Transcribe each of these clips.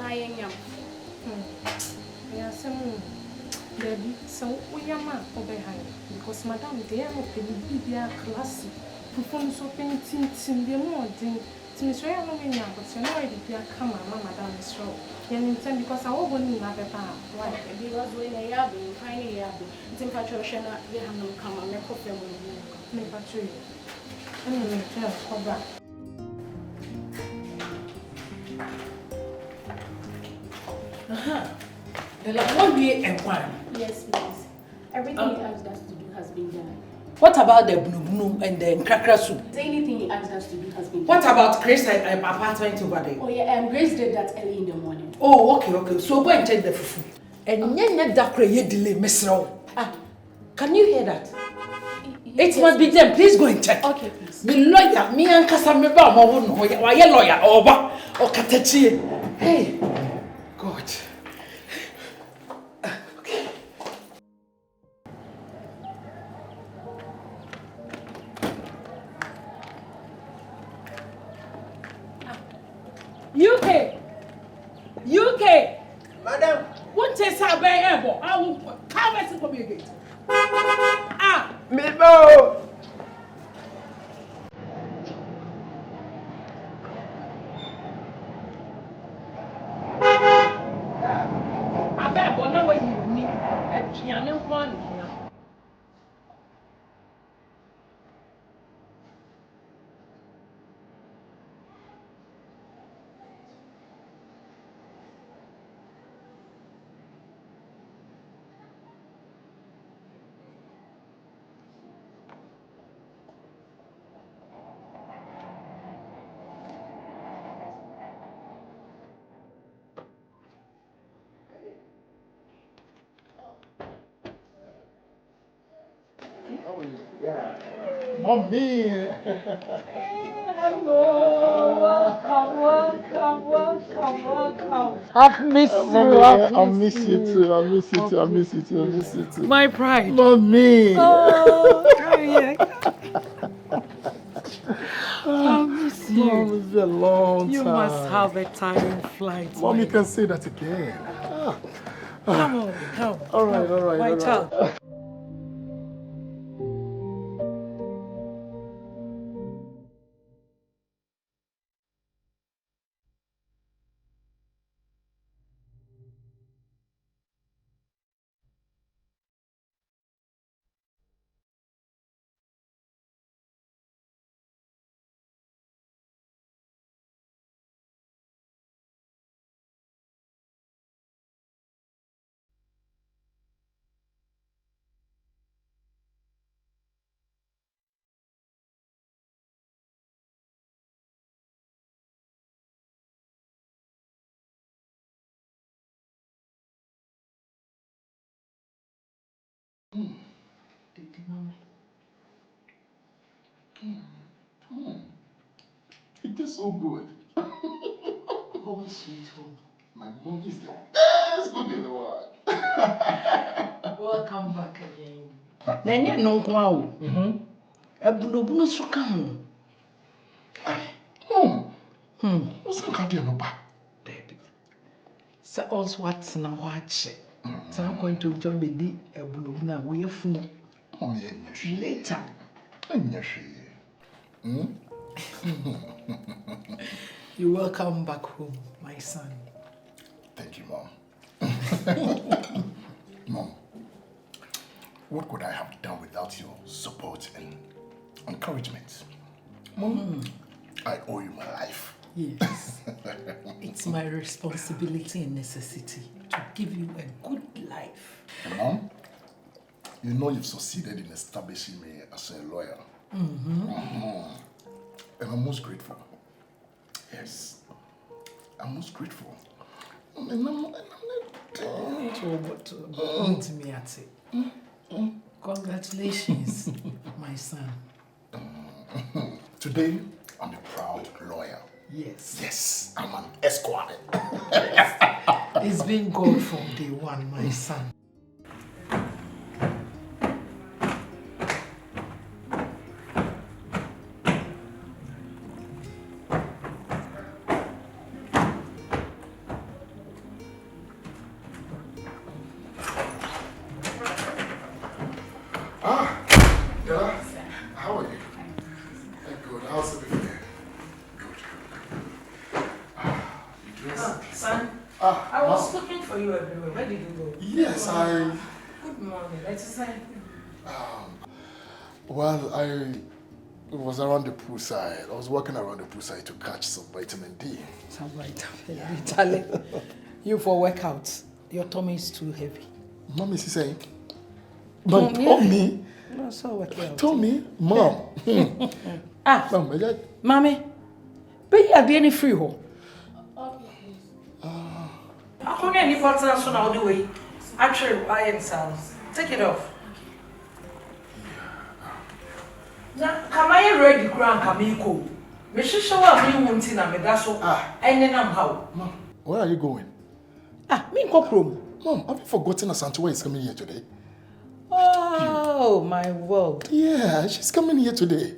Nayam. Yes, baby, so we are not behind because Madame, they are not be classy. Perform so paintings in the morning. Since we are not in but you know, I come, Madame is wrong. Because I won't need another power. Why? Because when I have been finding a yabby, it's in patrician, they have no come and make up them with me. Patricia. Anyway, come back. The one be and one. Yes, please. Everything he asked us to do has been done. What about the blue and the cracker soup? Anything he asked us to do has been done. What about Grace's apartment over there? Oh yeah, Grace did that early in the morning. Oh, okay. So go and check the fufu. And then that delay, Miss Row. Can you hear that? It must be them. Please go and check. Okay, please. Me lawyer, me and Casameba, why a lawyer or Katachi? Hey, God. UK! Madam! What is our bay ever? I will come and sit again. Mibo! I bet one way you need a piano one. Yeah. Mommy! Hello! Welcome. I've missed you. I miss you too. My pride. Mommy! Oh, yeah. I miss you. Mom, it's been a long time. You must have a tiring flight. Mommy can say that again. Come on, come. All right. My child. It is so good. Home sweet home. My mom is the best cook in the world. Welcome back again. Nanya no kwao. Abunobunu so ka ho. What's the kind of back? So also what's na wache. So I'm going to join me abunobunu we funu. Later. You're welcome back home, my son. Thank you, Mom. Mom, what could I have done without your support and encouragement? Mom, I owe you my life. Yes. It's my responsibility and necessity to give you a good life. And Mom, you know you've succeeded in establishing me as a lawyer. And I'm most grateful. Yes, I'm most grateful. And I'm not to me at it. Congratulations, my son. Today, I'm a proud lawyer. Yes. Yes, I'm an esquire. It's been God from day one, my son. looking for you everywhere. Where did you go? Yes, I... Good morning. Let's say. Well, it was around the poolside. I was walking around the poolside to catch some vitamin D. Some vitamin D. Charlie, you for workouts. Your tummy is too heavy. Mom is saying? But told me. No, so workout. Told me, Mom. Mom, Mommy, but you are being free home. I can't get any partners on all the way. Actually, I sounds. Take it off. Now, come I ready grand Kamiko? Me should show up me wanting a medaso. And then I'm how? Mom, where are you going? Me cockroom. Mom, have you forgotten Asantwa is coming here today? Oh, my world. Yeah, she's coming here today.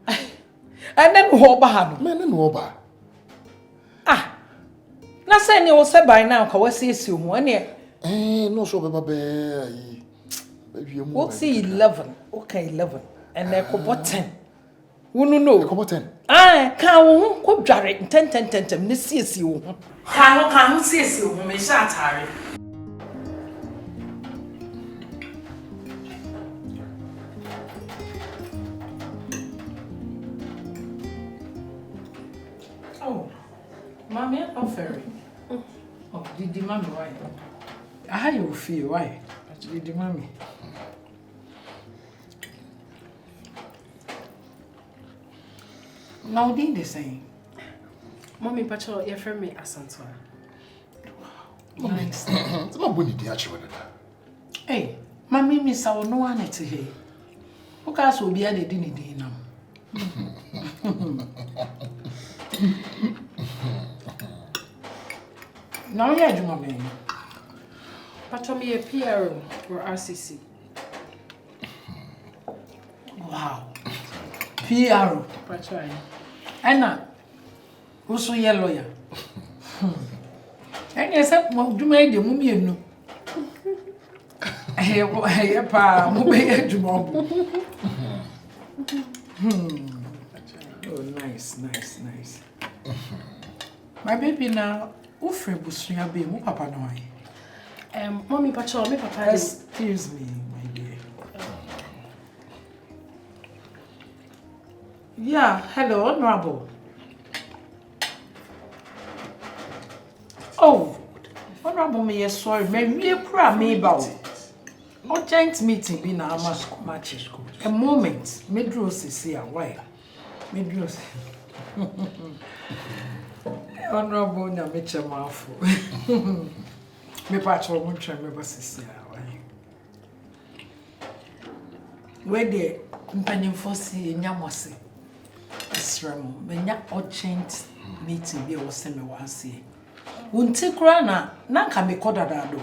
And then Woba. Man, and Woba. Not saying you will say by now, because we see you one year. No, so, baby. We'll see 11. Okay, 11. And they're about 10. We know. About 10. Can't go direct 10. This is you. Can't see you, Miss Atari. Oh, Mommy, I'm ferry. Oh, did the mommy why? How you feel? Why? Did the mommy? Now, did the same. Mommy, Pacho, your friend me Asantwa. Nice. It's not going to actually. Hey, Mommy, Miss, I will no one to hear. Who cares will be at the dinner now? Now, yeah, Mommy. Pacho, me a PRO or RCC. Wow. PRO. Pacho, Anna, also your lawyer. And yes, do make the mummy no. Hey, pa, mummy, Jumbo. Oh, nice. My baby now, who friend was your baby, Papa no. Mommy, Pacho, me Papa. Excuse me, my dear. Yeah, hello, Honorable. Oh, Honorable me, yes, sorry, me a me about. Urgent meeting be na match. A moment, me draw see why. Me draw. Honorable na me chamafu. Me patch won try me boss why. Where the mpanyimfo si nyamose. Israel, me nya urgent meeting be wo se me wanse. Wunti kura na nka me kodada do.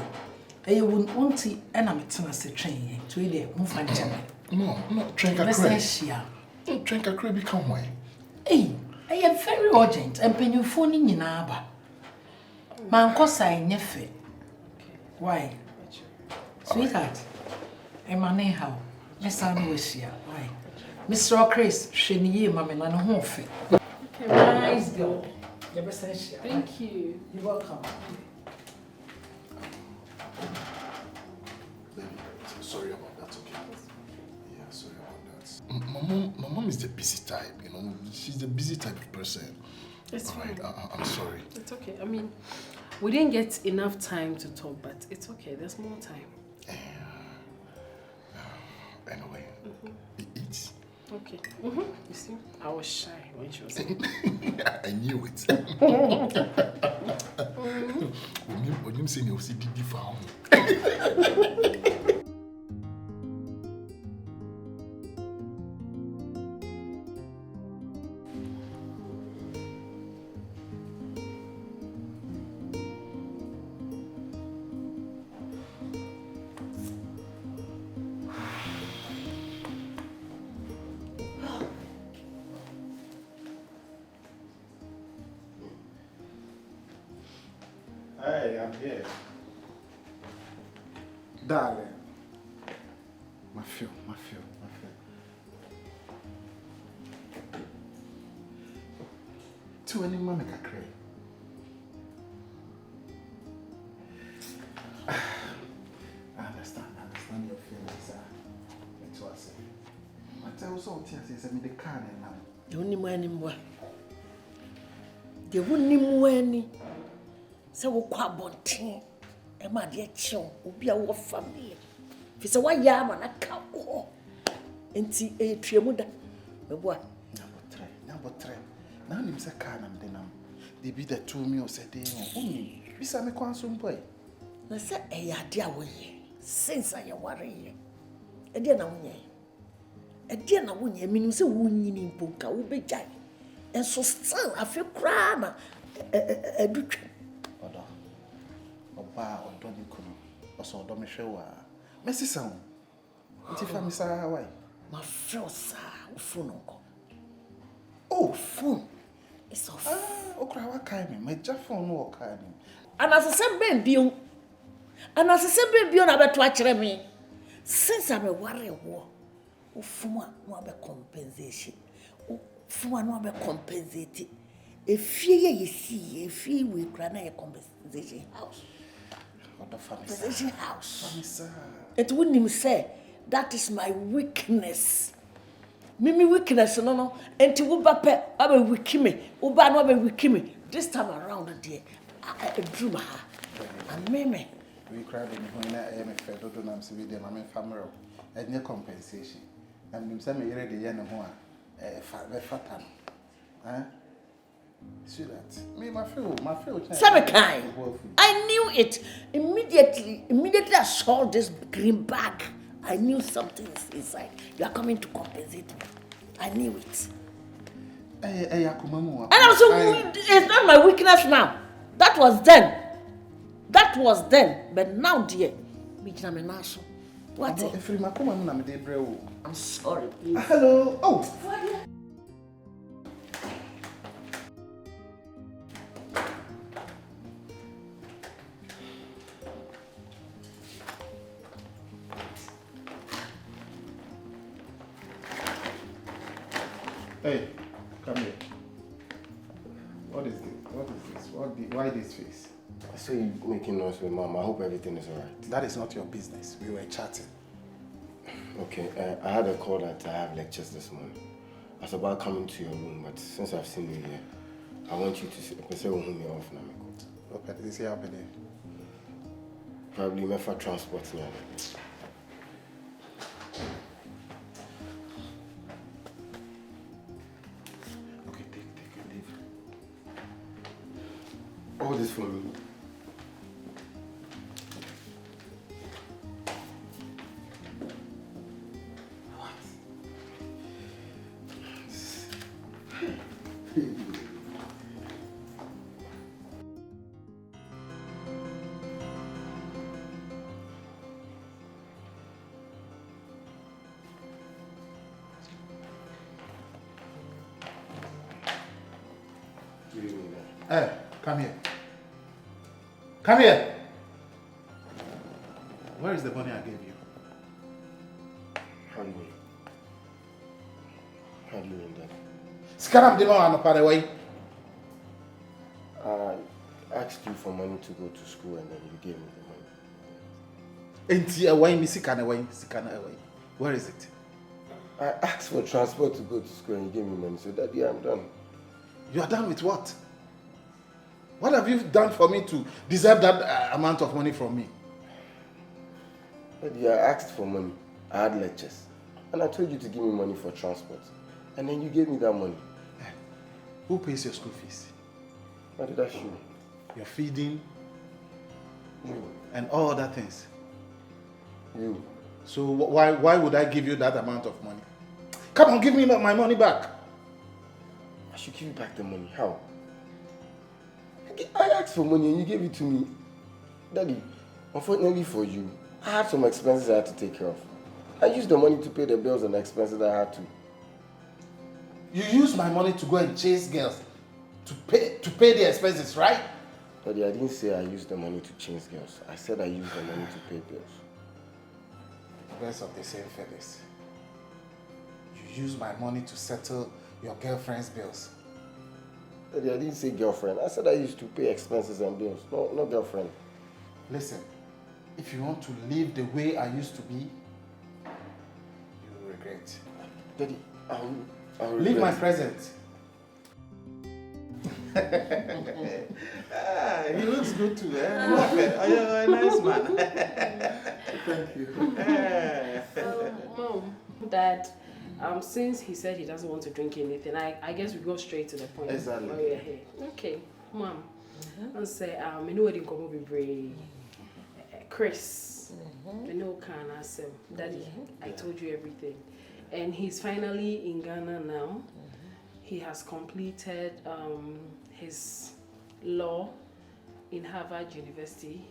Eye wunti e na metena se twen to e de mfa ncheme. No, drink a crab. No, drink a crab come way. Hey, I am very urgent and penyufo ni nyina aba. Man kosa enyefe. Why? Sweetheart. Emane how? Lesa no wehia. Why? Mr. Chris, sheniye mama na no ho fe. Okay, nice girl. Thank you. You're welcome. Sorry about that, okay? Yeah, sorry about that. My mom is the busy type, you know. She's the busy type of person. It's fine. I'm sorry. It's okay. I mean, we didn't get enough time to talk, but it's okay. There's more time. Anyway, eat. Okay. You see, I was shy when she was I knew it. When you say you see Didi found. Hey, I'm here. Darling. My feel. To any man I cry. But I also tell you, the car now. The only man in one. The only one. So we quite bonting. And my dear chum will be our family. If it's a white yam and a cow. And see a tremuda. The boy. Number 3. Now, I'm a car and then they be the 2 meals a day. Only. This is a consum boy. I said, a dear way. Since I am worrying. A dear now. A dear now, you mean, so wounding in Punka will be jay. And so still, I feel crying. A duke. Oba odoni kuno oso odomi hwewa mesi san nti fa mi sa why My friend, sir, phone uncle. oh phone It's off. okra wa kai me maja phone no kai me And as I said, baby, na beto akire me. Since I'm a worry war, ufuma no be compensation. Ufuma no be compensate. If you see, if you we grant a compensation house. what the family Compensation house. family sir It wouldn't even say that is my weakness. Mimi weakness no. Enti wo ba pe abe weak me. Wo ba no abe weak me. This time around there, I drew my heart. And me. we cried in when I am a fed do nam se we dem am family any compensation and nim say me yere de ye ne ho a fata no see that me my feel Sabekai. I knew it immediately I saw this green bag. I knew something is inside. You are coming to compensate me. I knew it. And also, it's not my weakness now. That was then. But now, dear, what? I'm sorry, please. Hello. Oh. Hey, come here. What is this? Why this face? I saw you making noise with Mom. I hope everything is alright. That is not your business. We were chatting. Okay, I had a call that I have lectures this morning. I was about coming to your room, but since I've seen you here, I want you to say whom you're off now. Okay, this is happening. Probably meant for transporting you. Okay, take and leave. All this for me. Hey, come here. Come here. Where is the money I gave you? How do you mean that? Scaram demo and by the way. I asked you for money to go to school and then you gave me the money. Enti away mi sikana away. Where is it? I asked for transport to go to school and you gave me money, so Daddy, I'm done. You are done with what? What have you done for me to deserve that amount of money from me? Daddy, I asked for money. I had lectures. And I told you to give me money for transport. And then you gave me that money. Who pays your school fees? What did I show? Your feeding You. and all other things. You. So why would I give you that amount of money? Come on, give me my money back. I should give you back the money. How? I asked for money and you gave it to me. Daddy, unfortunately for you, I had some expenses I had to take care of. I used the money to pay the bills and the expenses I had to. You use my money to go and chase girls to pay the expenses, right? Daddy, I didn't say I used the money to chase girls. I said I used the money to pay bills. Birds of the same feathers. You use my money to settle your girlfriend's bills. Daddy, I didn't say girlfriend. I said I used to pay expenses and bills. No, not girlfriend. Listen, if you want to live the way I used to be, you will regret. Daddy, I'll Leave my regret. present. He looks good too. You're a nice man. Thank you. Mom, Dad, since he said he doesn't want to drink anything, I guess we go straight to the point. Exactly. Oh, yeah, hey. Okay, Mom. I'll say, I know I didn't come over very Chris. I know can ask him, Daddy, I told you everything. And he's finally in Ghana now. He has completed his law in Harvard University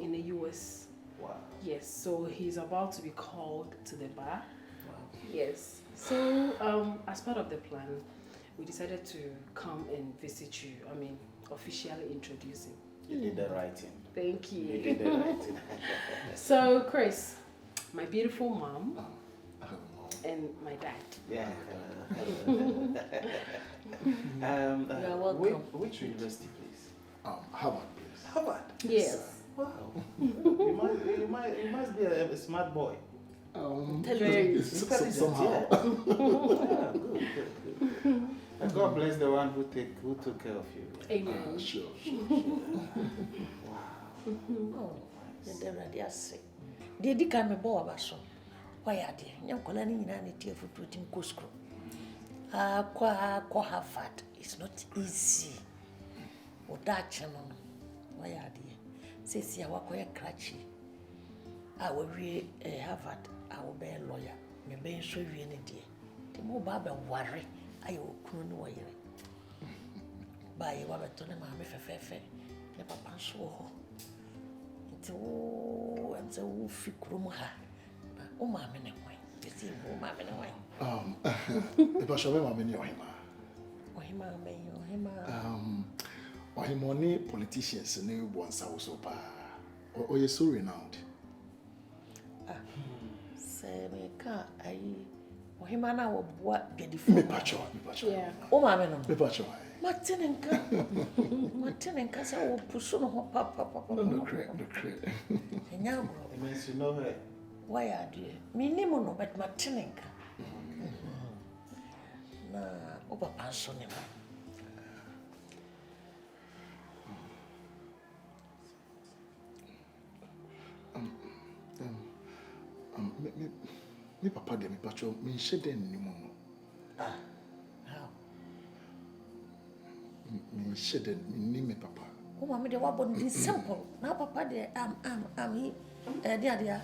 in the US. Wow. Yes, so he's about to be called to the bar. Yes. So as part of the plan, we decided to come and visit you. I mean, officially introduce him. You did the right thing. Thank You you. did the right thing. So, Chris, my beautiful mom and my dad. Yeah. You're welcome. Which university, please? Harvard, please. Harvard. Yes. Wow. you must be a smart boy. Very Somehow. Yeah, good. And God bless the one who took care of you. Amen. Sure. Oh, the radio say. They did come aboard us. Why are they? Young colony in any tear for putting Cusco. Harvard. It's not easy. Or that channel. Why are they? Says you are quite cratchy. I will read Harvard. I will be a lawyer. Maybe show you any day. The more Baba worry. I will croon away. By a wabaton, mammy fefe. The papa show. And so fi krumha. O ma me ne wan. You see, o ma me ne wan. If I shall be my menu, O hima me o hima. or him only politicians and new ones are so pa. Or you're so renowned. Say me ka ai o hima na wo boa gedi Me fu. pacho. Yeah. O ma me no. Me pacho. Martin say o pusu no ho papa. No credit. Enya gro. It means you know her. Why are you? Me ni mo no but Martin na o papa so ne ma. Me papa de me pacho me shede ni mo. How? Me shede ni me papa. O ma me de wa bon simple. Na papa de am he dia.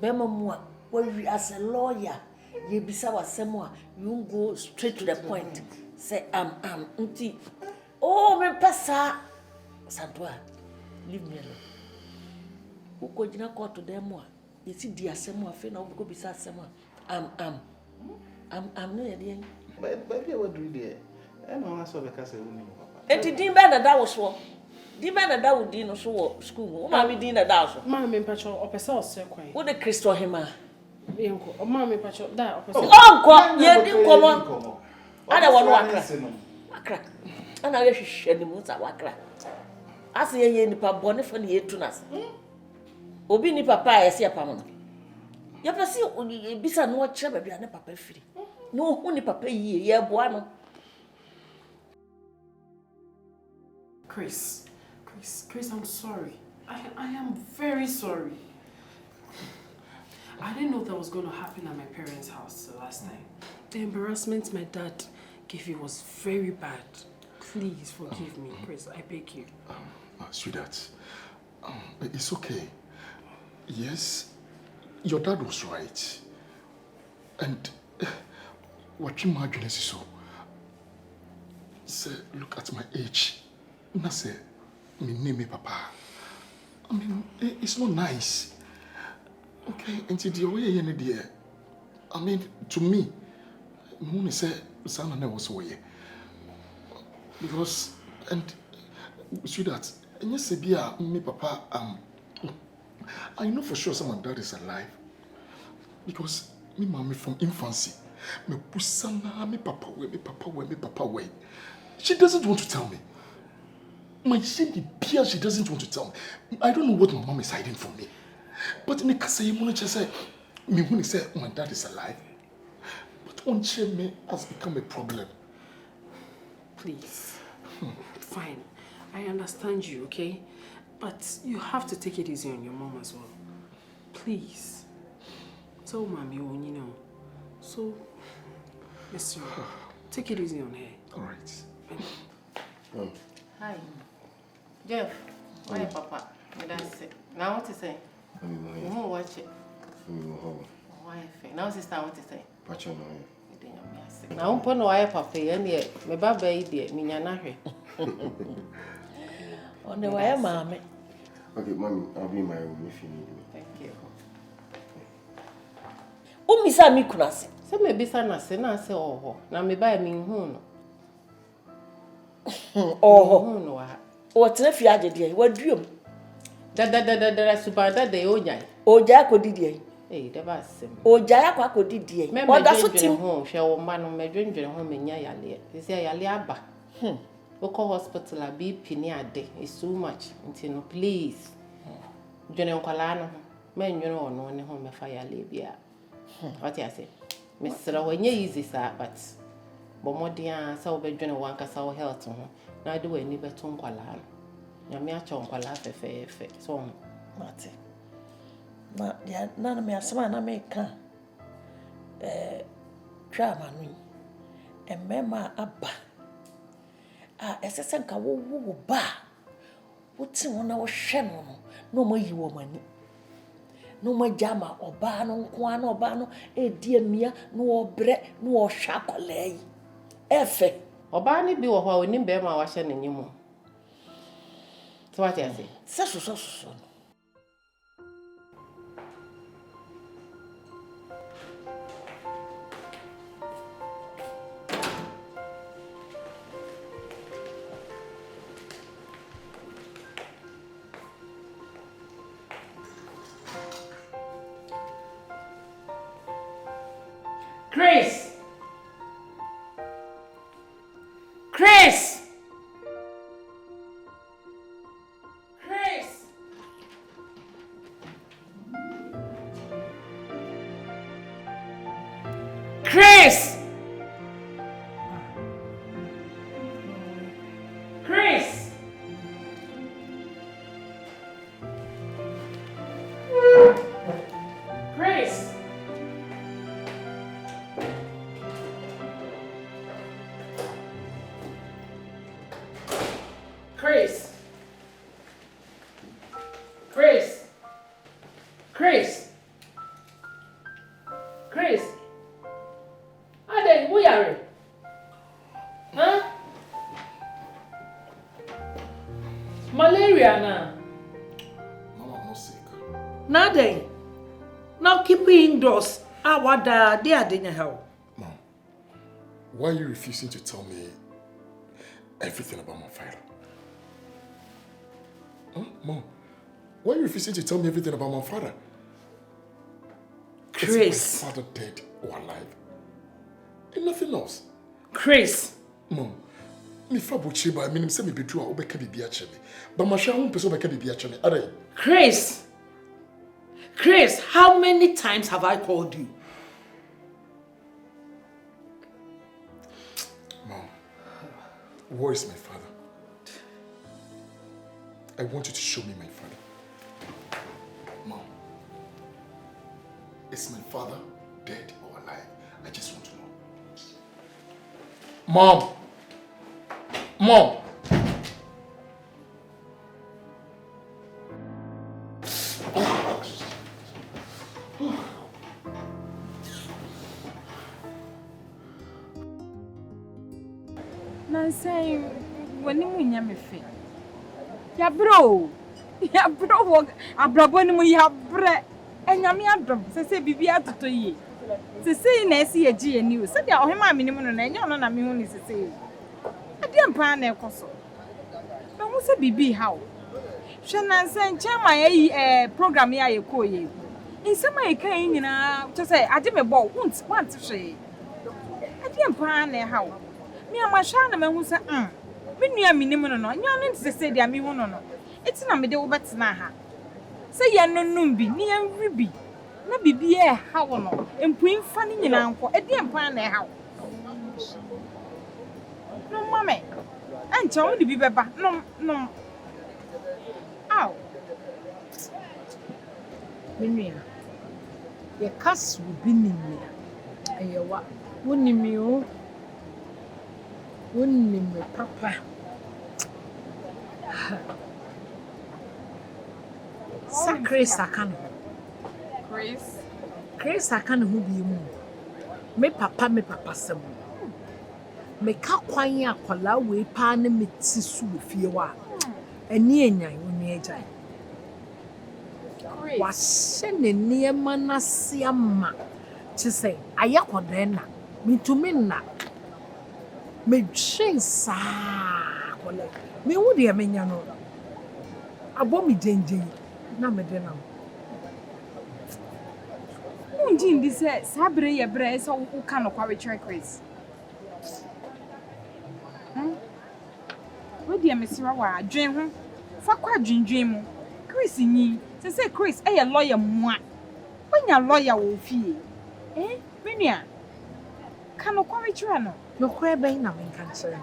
Bema mu a we as a lawyer, you bisa wasem a you go straight to the point. Say nti. Oh me pesa. Santua. Leave me alone. Who go jina court to them a. You see the asem a fe na go bisa asem a. I'm no yede. But baby, what do you do? I know I saw the castle with papa. Enti din be na da wo so. Din be na da wo din no so wo school. O ma me din na da so. Mama, Pacho, or Pesa or Sequoia. Wo de Christo hima. Bianco, or Mamma Pacho, that or Pesa. Onko ye din komo. Ada wo no wakra. Ana we hwehwe ni mu za wakra. Ase ye nipa bone fa na yetu nas. Obi ni papa a yesi apam no. Ya pese bisa no kire ba bia ne papa firi. No hu ni papa yie ye boa no. Chris, I'm sorry. I am very sorry. I didn't know that was going to happen at my parents' house the last time. The embarrassment my dad gave you was very bad. Please forgive me, Chris. I beg you. Sweetheart, it's okay. Yes, your dad was right. And what you imagine is so. Say, look at my age. I say, me name me papa. I mean, it's not nice. Okay, and the way you need I mean, to me, Moon say, son never was away. Because, and sweetheart, and you say, me papa, I know for sure someone that is alive. Because me mommy from infancy, me pusana, me papa way. She doesn't want to tell me. My shady peer, she doesn't want to tell me. I don't know what my mom is hiding from me. But me say, you want to say, me when say my dad is alive. Oncheme has become a problem. Please. Fine. I understand you, okay? But you have to take it easy on your mom as well. Please. So, mommy, you know. So, listen, take it easy on her. All right. Hi. Jeff, why Papa? That's it. Now what to say? You won't watch it. Why? Now sister, what to say? Now put no why Papa and yet me baba idiot, me nyana hwe. On the way, mommy. Okay, mommy, I'll be in my room if you need me. Thank you. Misa mi kunase. Say me bisa na se na se oho. Na me ba mi hu no. Oho. No wa. O tene fi agede waduom. Da super da de onya. Oja ko didie. Da ba sem. Oja akwa ko didie. Oda so tim ho hwe wo ma no medwendwene ho menya yale. Say yale aba. Local hospital a BP ni ade is too much. Until no please. Dwene nkwala no. Men nwene ono ne ho mefa yale bia. What you say? Mr. Wenye easy sir, but bomodia sa obedwene wanka sa health ho. Na de wani beto nkwala no. Nyame acho nkwala fefe so mate. Na dia na me asema na me ka twa manu. Emema aba. Esese nka wo ba. Wuti wona wo hwe no mo yi wo mani. No ma jama oba no nko ana oba no edi amia no obre no ohwa kolai efe oba ni bi wo ho oni be ma wa hye n'enyim so what you say so Chris! Ade, who are? Huh? Malaria na. Mama, I'm not sick. Nade. Now keep it indoors. Wada they are doing how? Mom, why are you refusing to tell me everything about my father? Huh? Mom, why are you refusing to tell me everything about my father? Chris. Is my father dead or alive? And nothing else. Chris. Mom, me fabu chiba, I mean, say me be true, I'll be bibi acheme. But my share won't person be bibi acheme. Are you? Chris, how many times have I called you? Mom, where is my father? I want you to show me my father. Mom, is my father dead or alive? I just want to know. Mom! Mom! Say when you me fe. Ya bro. Ya bro abrabo ni mu ya bre. Enyame adom se bibi atoto yi. Se na esi agi ani o. Se dia ohema me ni mu no na enya no na me hu ni se. Ade mpa na ekoso. Na hu se bibi ha o. Hwe na nse nchema yi program ya ye ko ye. Nsema ye kan nyina to say ade me bo want hwe. Ade mpa na ha o. Me amasha na mehu se me nua minim no no nya no ntse dia me hu no no eti na me de wo betena ha se ye nonum bi ni enwi bi Na bibi e ha wo no. Empu mfa ni nyina nko. E di empa na e ha wo. No mame. Ancha wo di bi beba. No. Aw. Menua. Ye kasu bi nimi. Ayewa. Wonimi o. Wonimi papa. Chris akano. Chris akano hu bi mu. Me papa sem. Me ka kwan akwala we pa na meti su fie wa. Ani enyan oni agyan. Wa se ne niema na se ama. Chi say ayakodan na. Mitumi na. Me twen sa kola. Me wo de amenya no. Abo mi jenjen na me de na. Unji ndi se sabre ye bre so wo ka no kwa we Chris. Wo de mesira wa adwen ho. Fa kwa dwendwen mu. Chris nyi. Se Chris e ye lawyer mua. Onya lawyer wo fie. Menua. Ka no kwa we no. No kwa ben na me kan chere.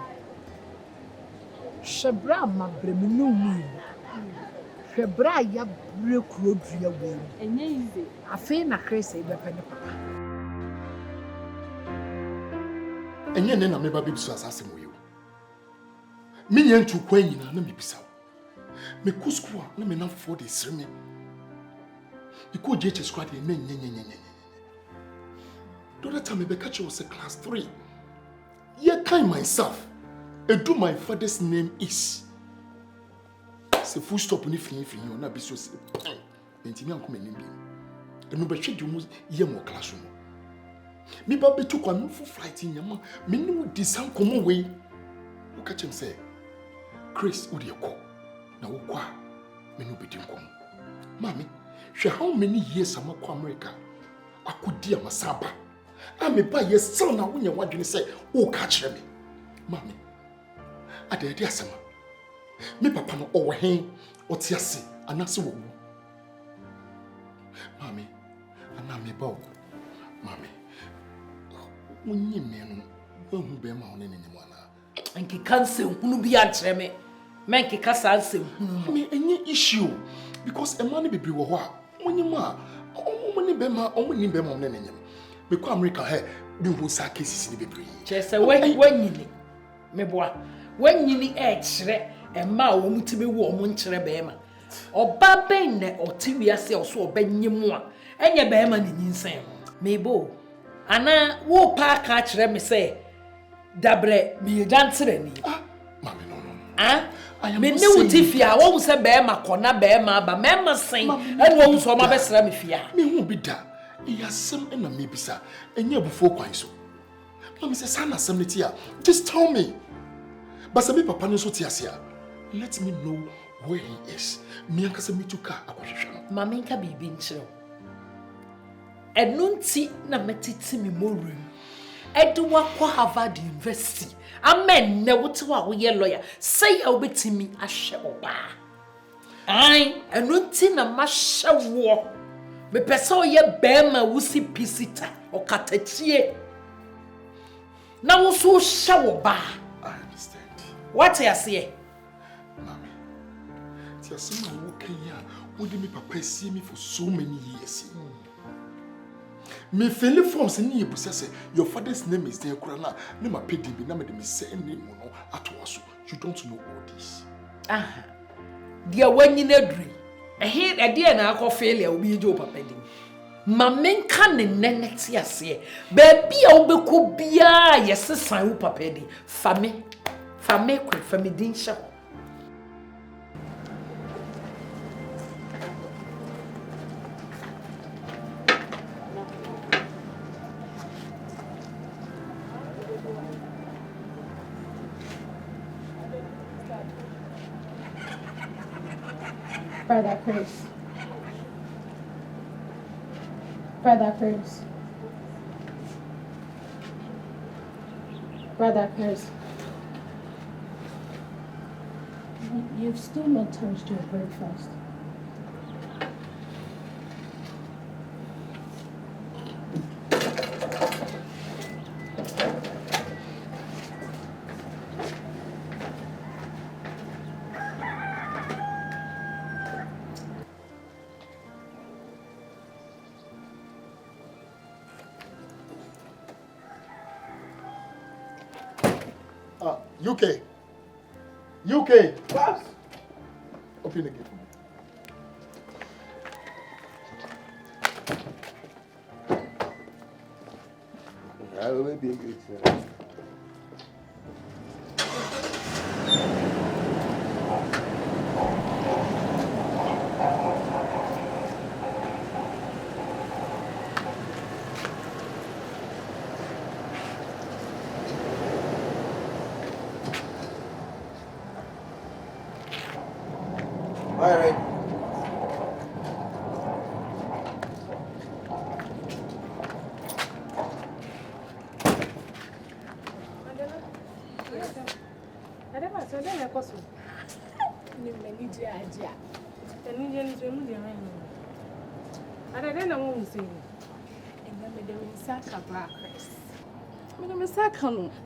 Shebra ma breminu mu. Shebra ya bre kuro dua we. Enye ize. Afi na Chris e be pene papa. Enye ne na me ba bibiso asase mo yo. Me nya ntu kwa nyina na me bisa. Me kusku na me na for the sreme. Iko JH squad e me nye. The other time I catch was a class 3. Yet kind myself. And do my father's name is. Say full stop on if you na be so say. Enti me anko me nim bi. Enu be hwe dwom ye mo classroom. Me ba be to kwa no full flight in yama. Me nim di san komo we. Wo catch him say. Chris wo de ko. Na wo kwa me no be dim komo. Mami, hwe how many years am akwa America? Akodi amasaba. Me ba ye still na wonya wadwene say wo ka kire me. Mami. Ade de asema. Me papa no owo hen oti ase anase wo wu. Mami, ana me ba wo. Mami. Wonyi me no, wo hu be ma wo ne nyim ana. Anki kanse hunu bi a kire me. Menki kasa anse hunu. Me enye issue because e man be bi wo ho a. Wonyi ma, o mo ni be ma, o mo ni be ma wo ne nyim. Me ko America he bi hu sa cases ni bebre. Chese wanyini. Me boa. Wanyini e kire e ma wo mutibe wo mo nkire be ma. Oba ben ne otiwi ase oso obanyim a. Enye be ma ni nyinsen. Me bo. Ana wo pa ka kire me say dabre me dantere ni. Mami no. I am me ne utifia wo se be ma kona be ma ba me ma sen. E wo so ma be sra me fia. Me hu bi da. Yasem na me bisa. Enye bufo kwan so. Mami say sana semnity a. Just tell me. But say me papa no so tiasia. Let me know where he is. Me ankasa me tuka akohwehwe no. Mami nka bibi nkyere. Enunti na metiti me morum. Edwa kwa Harvard University. Amen na wote wa wo ye lawyer. Say ya obetimi ahwe oba. Ai, enunti na mahwe wo. Me pese o ye bema wusi pisita okatachie. Na wo so hwe wo ba. I understand. What you say? Mami. Tia some na wo kan ya, wo de me papa see me for so many years. Me feel forms ni ebusa say your father's name is there kurana na ma pedi bi na me de me say name no atowaso. You don't know all this. Aha. Dia wanyina duri. Ehe ade na akọ failure obi eje o papa di. Ma menka ne neneti ase. Ba bia obekọ bia yesesan wo papa di. Fame kwe fame din hye. Brother Chris. Brother Chris. Brother Chris. You've still not touched your breakfast. UK. What? Open the gate for me. I will be good. All right.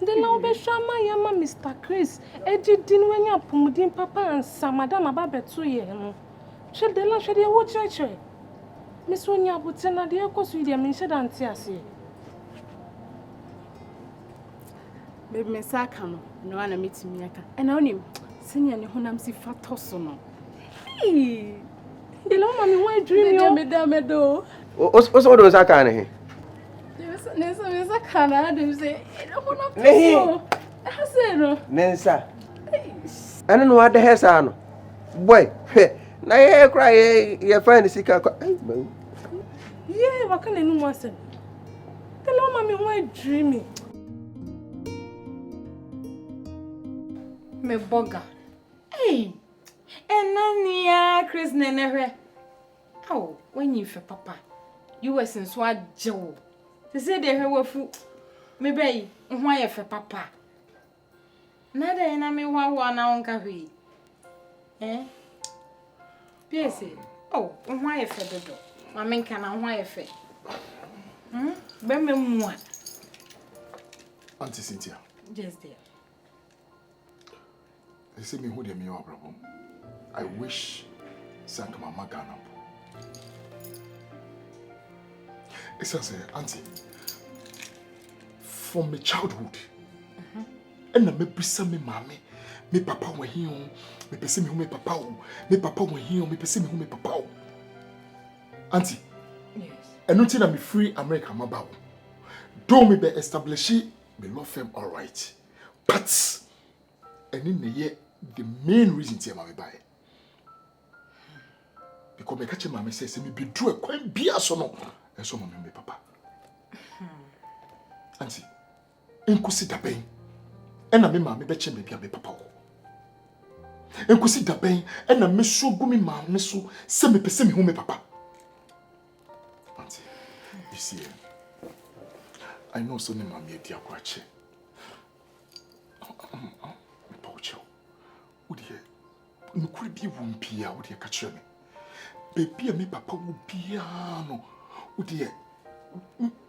Then now be shama yama Mr. Chris. Din when ya pumudin papa and some madam ababe 2 years no. She de la she de wo church. Miss Wonya butena de ekosu de me she dan tie ase. Baby me saka no no ana metimi aka. And now nim senior ne honam si fatoso no. Hey. De la mama me wan dream yo. Me do. O so do saka na he. Nessa cara, deve ser. Não, não. Nensa. Ana no ada hesa no. Boy, na ye cry ye find sika. Yeah, wakana no mo asem. Tell mama me wan dream. Me boga. Hey. Enania Chris nenehwe. Oh, when you for papa. You was in swa jew. They say they have a fool. Maybe, why a papa? Neither and me one on carry. Eh? Yes, oh, why a feather? My men can why a fe. Bemme what? Auntie Cynthia. Just there. They say me who they me problem. I wish Sanka Mama Ghana. It's a auntie. From my childhood, and I me bisa me mommy, me papa were here, me pese me who me papa were here, me pese me who me papa. Auntie, yes, and nothing I me free America mabao. Though me be establish me law firm all right, but and in the year the main reason say me buy. Because me catch mommy say me be do a quite be so no, and so me papa. Auntie. Enkusi da ben ena me maame be che me bia me papa wo enkusi da ben ena me so gu me maame so se me pese me hu me papa. Auntie, you see, I know so ne maame e dia kwache me paucho udi e no kuri bi won pia udi e ka kire me bebi me papa wo bia no udi e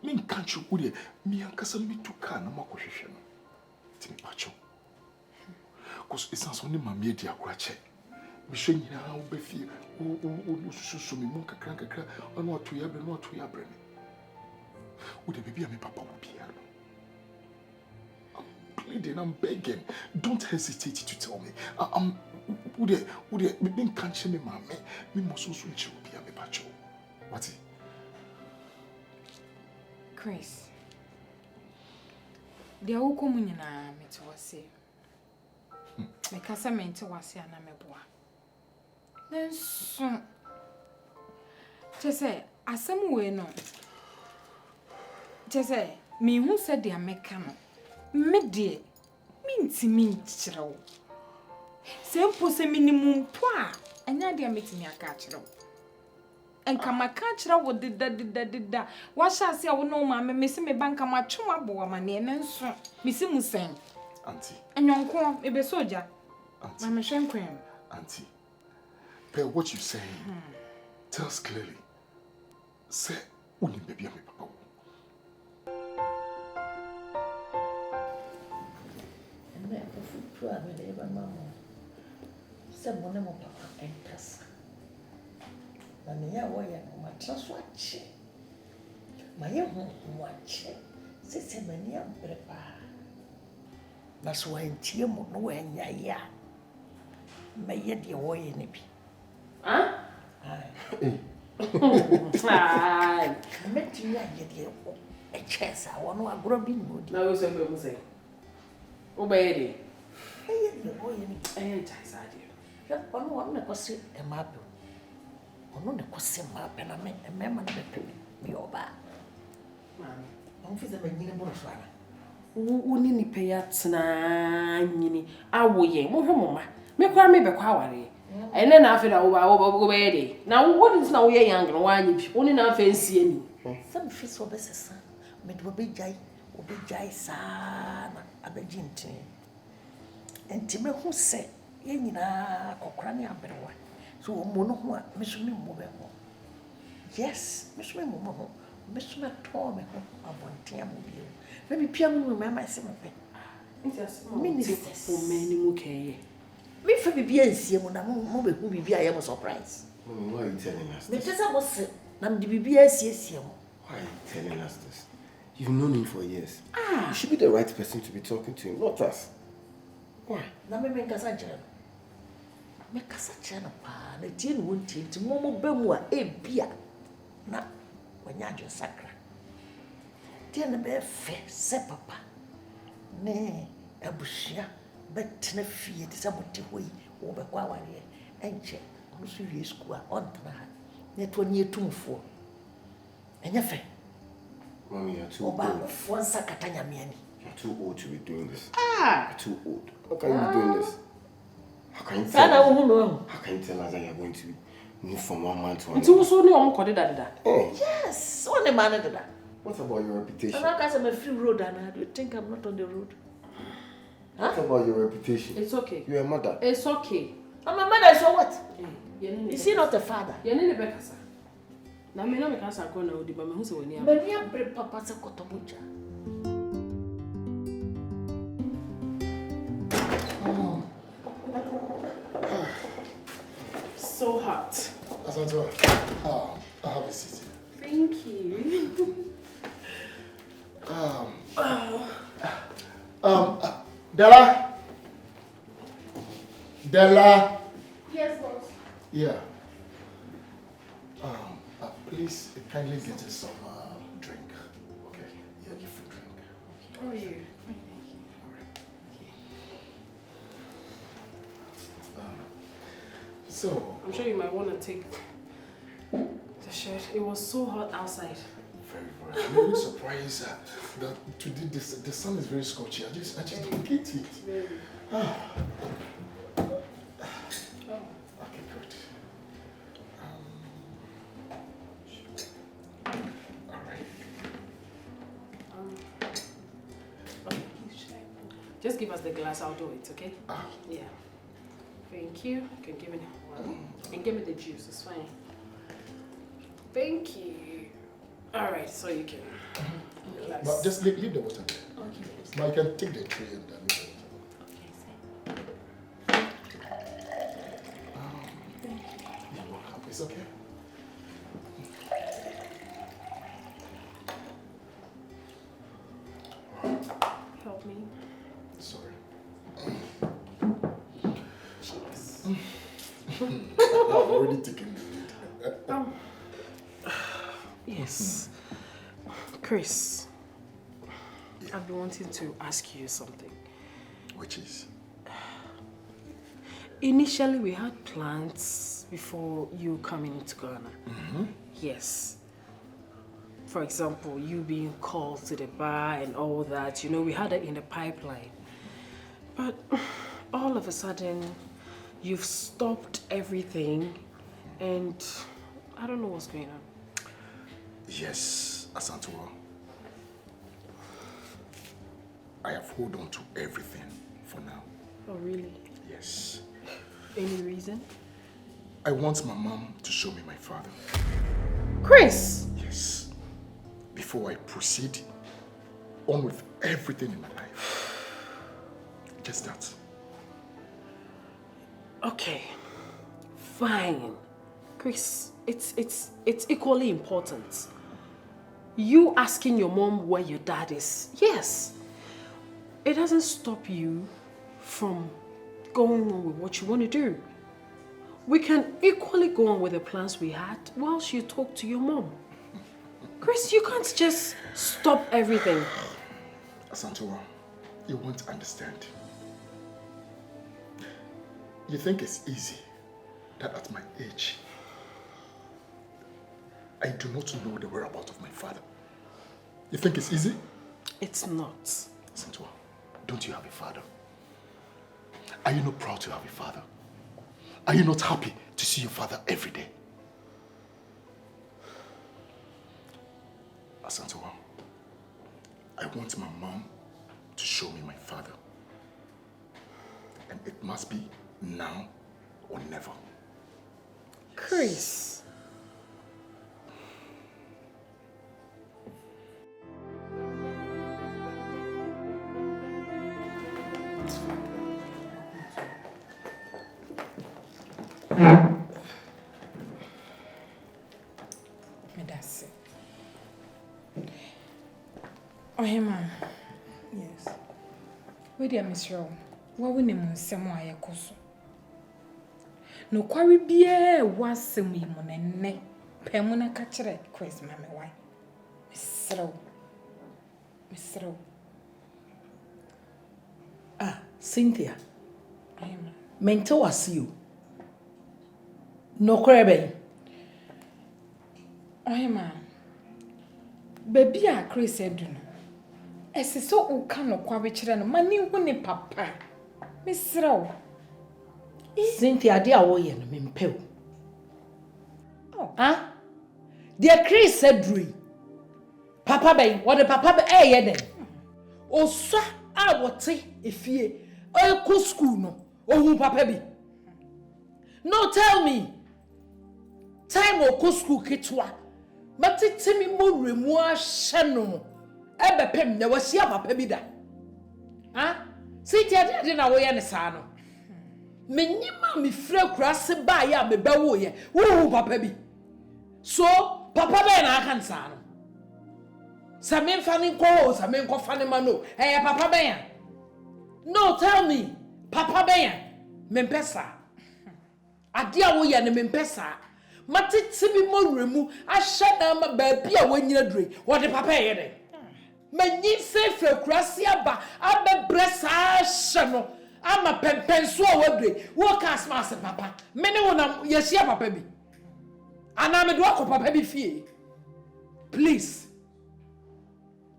me can't you me ankasa me to car na makohwehwe no ti me pacho cause it's not only mamie dia kwache me hwe nyina wo be fie wo susu me mu kakra ono ato ya bre me wo de baby me papa wo bia no I'm pleading, I'm begging, don't hesitate to tell me. I'm me can't me mama me moso so nchi wo bia me pacho what. Chris, the Okomu nyina mete wase. Me kasa mente wase ana meboa. Then so say asem we no. Say me hu se de ameka no. Me de mintimi nkyerɛw. Se mpo se minimum po a enya de ametimi aka kyerɛw. Enka maka kyerɛ wo dida wa hyase a wo no ma me se me banka ma twom abo ma ne nso me se mu sen auntie enyonko ebe soja ma me hwenkwem auntie per what you say tell us clearly say uni baby me papa wo me afu pro a me le ba mama se mo ne mo papa entasa na me ya wo ya ma traso ache ma ye hu mo ache se mani ambre pa Na so antie mu no wanya ya. Meye de wo ye ne bi. Huh? Ai. Meti ya ye de wo. E chesa wono agro bi no di. Na we say me say. Obey de. Eye de wo ye ne. Eh chesa de. Ya wono wono ne kwose e ma be. Ono ne kwose ma be na me na be pe mi oba. Mami. On fize me nyine bo so ana. Woni ni pe ya tena nyini awoye mo hwemoma me kwa me be kwa aware ene na afi na wo be de na what is na wo ye yang no wanyi bi woni na afi nsie ni Some fish will be sessa. Made will be jai sana, a beginting. And Timmy who said, Yenina, Cocrani, Aberwa. So, Mono, Miss Me Move. Yes, Miss Me Move, Miss Me Tom, I want Tiam. Let me Piam remember some of it. Ministers for many muke. We for be a see when I'm moving who be I am surprised. Why are you telling us Mrs. this? was Nam the BBS. Why are you telling us this? You've known him for years. You should be the right person to be talking to him, not us. Why? Na me kasa jana. Me kasa jana pa. Na tie no wontie nti mo ba mu a ebia na wanya adwo sakra. Tie na be fe se papa. Ne abushia betena fie ti se mote hoyi wo be kwa ware enche no so wie school a ontna ha. Ne to nye tumfo. Enya fe. Mommy, you're too Oba old. won sakata nyame ani. You're too old to be doing this. Ah, You're too old. How can you be doing this? How can you Sana tell us? wo no. How can you tell us that you're going to move from one man to nti another? wo so ni o mkode dada. Hey, Yes, one man did that. what about your reputation? And I am a free road, and do you think I'm not on the road? What about your reputation? It's okay. You're a mother. It's okay. I'm a mother, so what? Is Is he not a father? Ye ne be kasa. Na me na me kasa ko na odi ba me hu se woni But we are papa se kotobuja. so hot. Asantua, I have a seat. Thank you. Della? Della? Yes, boss. Yeah. Please kindly get us some drink. Okay? Yeah, give food drink. How are you? So, I'm sure you might want to take the shirt. It was so hot outside. very. I'm really surprised that today the sun is very scorchy. I just don't get it. Okay, good. All right. Okay, just give us the glass. I'll do it, okay? Yeah. Thank you. You can give me one. And give me the juice. It's fine. Thank you. All right, so you can relax. But just leave the water there. Okay. Now you can take the tray and then leave the water. You're welcome. It's okay. Help me. Sorry. Cheers. I've already taken the lead. Yes. Chris, I've been wanting to ask you something. Which is? Initially, we had plans before you coming to Ghana. Yes. For example, you being called to the bar and all that. You know, we had it in the pipeline. But all of a sudden, you've stopped everything and I don't know what's going on. Yes, Asantua. I have hold on to everything for now. Oh, really? Yes. Any reason? I want my mom to show me my father. Chris! Yes. Before I proceed on with everything in my life. Just that. Okay. Fine. Chris, it's equally important. You asking your mom where your dad is. Yes. it doesn't stop you from going on with what you want to do. We can equally go on with the plans we had whilst you talk to your mom. Chris, you can't just stop everything. Asantewa, you won't understand. You think it's easy that at my age, I do not know the whereabouts of my father. You think it's easy? It's not. Asantewa, don't you have a father? Are you not proud to have a father? Are you not happy to see your father every day? Asantewa, I want my mom to show me my father. And it must be now or never. Chris. Medase. Oh, hey, man. Yes. Where dear Miss Rowe? What will name Samoa Yakoso? No quarry beer was some women and neck. Pemona catcher, Chris, mammy, why? Miss Rowe. Miss Rowe. Ah, Cynthia. I am. Mento was you. No crabby. Oh, hey, man. Baby, I Chris said, you know. As is so o cano quavichran, money winning papa. Miss Rowe. Cynthia, dear way and Mimpel. Oh, Ah? Dear Chris said, Dree. Papa Bay, what a papa bay, then. Oh, sir, I would say if ye, oh, cool school, no, oh, who papa be. No, tell me. Time or cool school kitwa. But it to me more remove shano. Ebe pem, there was here, papa be that. Ah? Cynthia didn't away any sano. Many mammy frail grass by ya be bawoye. Who papa be? So, papa be na can sano. Samin fanning calls, I mean, fanning mano. Hey, papa be. No, tell me, papa be. Mempesa. Adia woye and mempesa. Matit simi mo remu. I shut down my baby when you're drink. What the papa here? Many say frail gracia ba. Abe bressa shano. I'm a pen so away. Walk as master papa. Many one yes, yeah, papa be. And I'm a dog papa be fee. Please.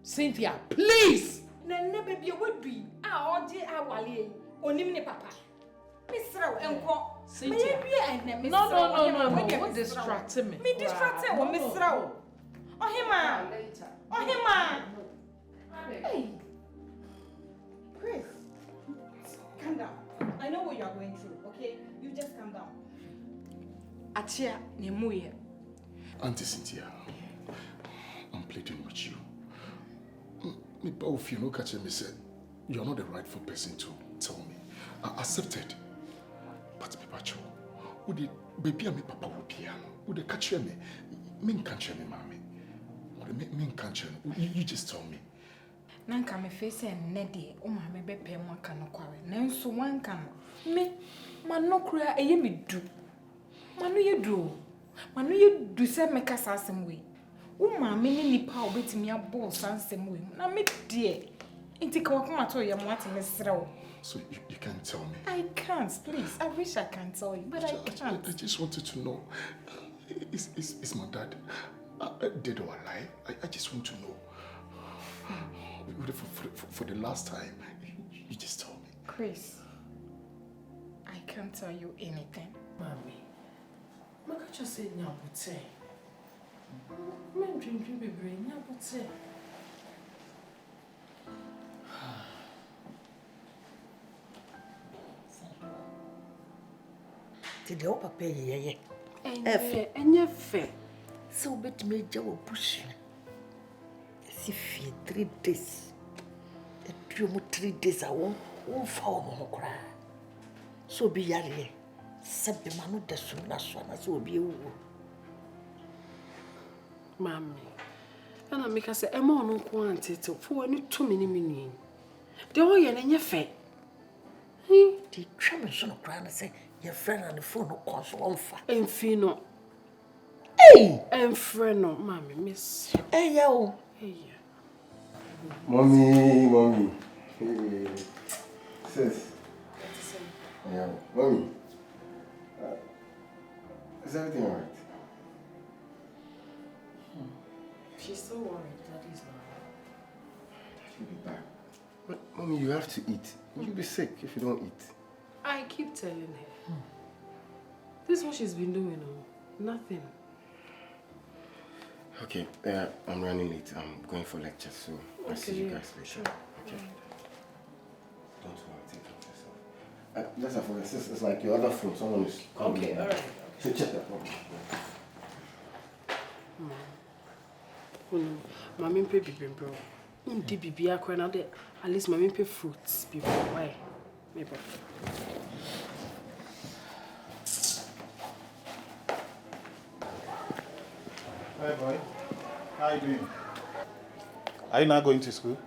Cynthia, please. Nene baby would be. Ah, oje awale. Onimne papa. Miss Rowe and co. Cynthia. No. What distracting me? Me distracted with Miss Rowe. Oh, him, man. Oh, him, man. Hey. Chris. Calm down. I know what you are going through, okay? You just calm down. Achia, Nemuye. Auntie Cynthia, I'm pleading with you. Me both, you know, catch me said, you're not the rightful person to tell me. I accepted. But me pacho, would the baby and me papa would piano? Would the catch me? Me catch me, mommy. Would the me catch me? You just tell me. Nanka me face and Neddy, oh my baby, one cannot quarrel. Nanso one can. Me, man, no cry, a yemi do. Manu you do. Manu you do say make us some way. Oh, mammy, ni power wait me a boss and some way. Na me dear. Inti kwa kuma to ya mwati Miss Rowe. So you can't tell me? I can't, please. I wish I can tell you, but I can't. I just wanted to know. Is my dad dead or alive? I just want to know. For the last time, you just tell me. Chris, I can't tell you anything. Mommy, Maka just said Nyabote. Men dream baby, Nyabote. Did the papa pay? And you're fair. So bet me Joe push. As if 3 days. A 3 days I won't fall cry. So be yari. Said the man the soon as one as will be you. Mammy. And I make us say, I'm on quantity for any 2 minutes. The whole year and your fair. The tremors on the ground and say, your friend on the phone no cost one fat. Enfino. Hey! Enfreno, mommy, miss. Hey, yo. Hey, Mommy. Hey. Sis. Yeah, mommy. Is everything alright? She's so worried. Daddy's not. She'll be back. But, mommy, you have to eat. You'll be sick if you don't eat. I keep telling her. This is what she's been doing. Nothing. Okay, I'm running late. I'm going for lectures, so I'll see you guys later. Sure. Okay. Don't worry, take care of yourself. Let's have a it's like your other phone. Someone is calling. Okay, alright. So check that one. Mommy pay baby bro. Undi bibi akwa na de at least mommy pay fruits people. Why? Maybe. Hi boy. How you doing? Are you not going to school?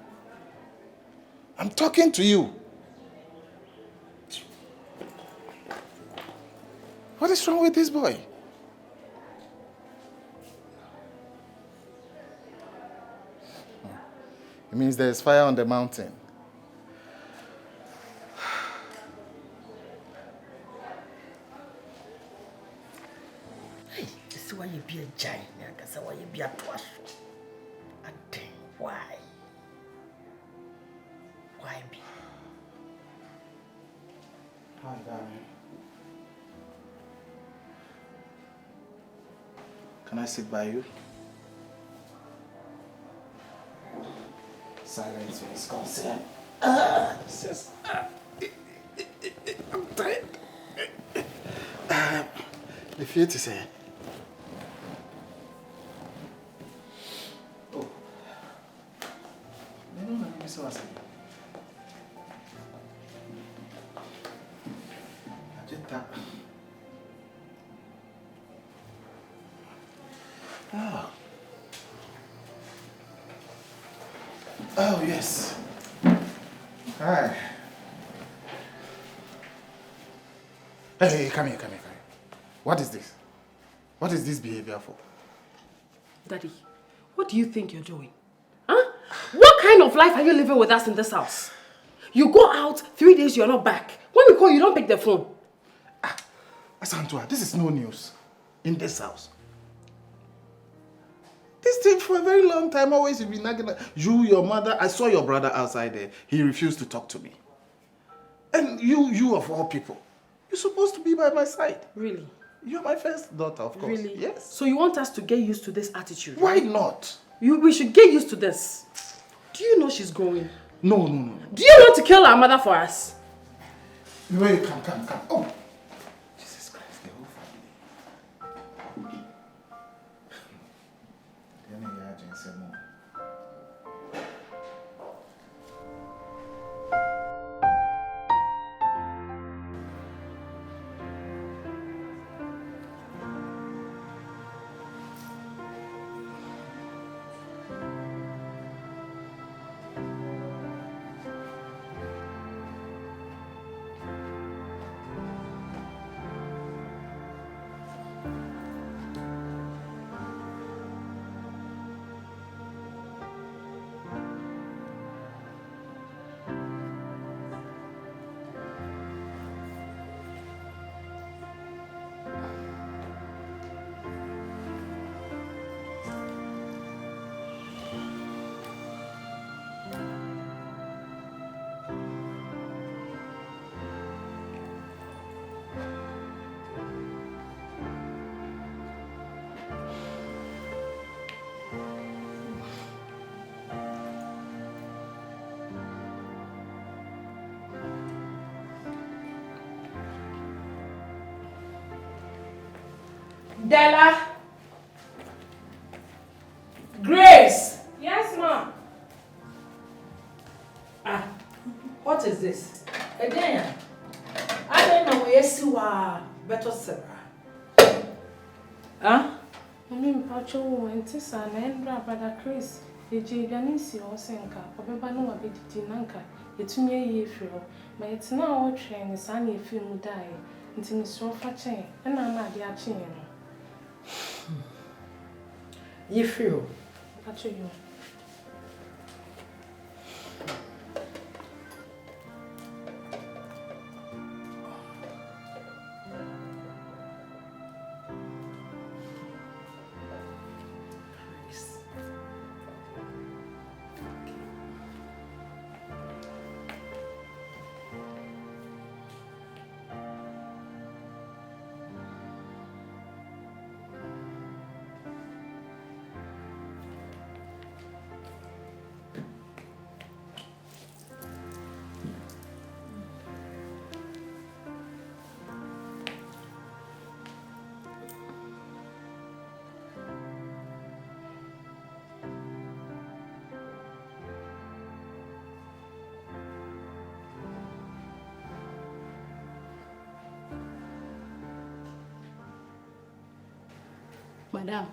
I'm talking to you. What is wrong with this boy? It means there's fire on the mountain. Hey, this is why you be a giant. That's why you be a twash. And then, why? Why be? Hi, darling. Can I sit by you? Silence is concern. I'm tired. If you to say. Oh. No, Miss Wasi. Ajita. Oh. Oh, yes. Hi. Hey, come here. What is this? What is this behavior for? Daddy, what do you think you're doing? Huh? What kind of life are you living with us in this house? You go out, 3 days you're not back. When we call you don't pick the phone. Asantua, this is no news in this house. This thing for a very long time always you've been nagging. You, your mother, I saw your brother outside there. He refused to talk to me. And you of all people, you're supposed to be by my side. Really? You're my first daughter, of course. Really? Yes. So you want us to get used to this attitude? Why right? not? We should get used to this. Do you know she's going? No. Do you want to kill our mother for us? Wait, come. Oh. Jesus Christ, the whole family. Della. Grace. Yes, Mom. What is this? Again. I don't know where you are. Better Sarah. Mami mpacho wente sana endra brother Chris. Eje ganisi osenka. Obeba no wabediti nanka. etumi ayi efiri ma etina o twen ne sa na efiri mu dai ntimi so fa chen na na ade a chen no Yefiri o acho yo Madam,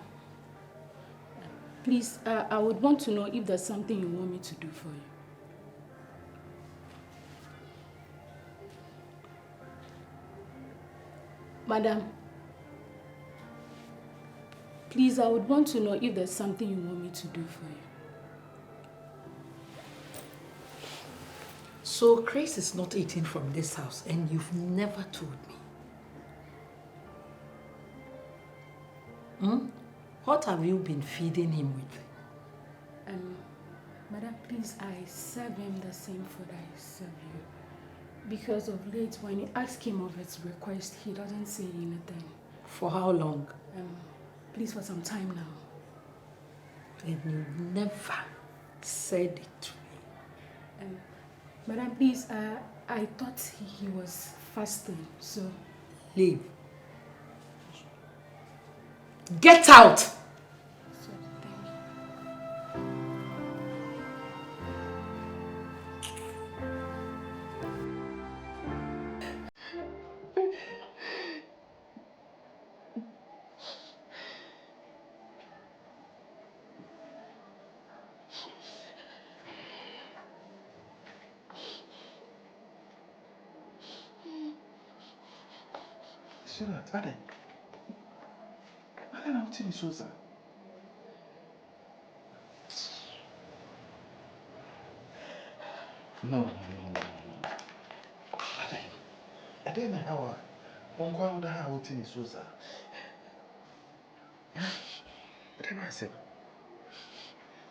please, I would want to know if there's something you want me to do for you. Madam, please, I would want to know if there's something you want me to do for you. So Chris is not eating from this house and you've never told me. What have you been feeding him with? Madam, please, I serve him the same food I serve you. Because of late, when you ask him of his request, he doesn't say anything. For how long? Please, for some time now. And you never said it to me. Madam, please, I thought he was fasting, so... Leave. Get out! Sorry, thank you. Sweetheart, Ade. Ade na uti ni soza. No. Ade na hawa. Wonkwa uda ha uti ni soza. Ade na asem.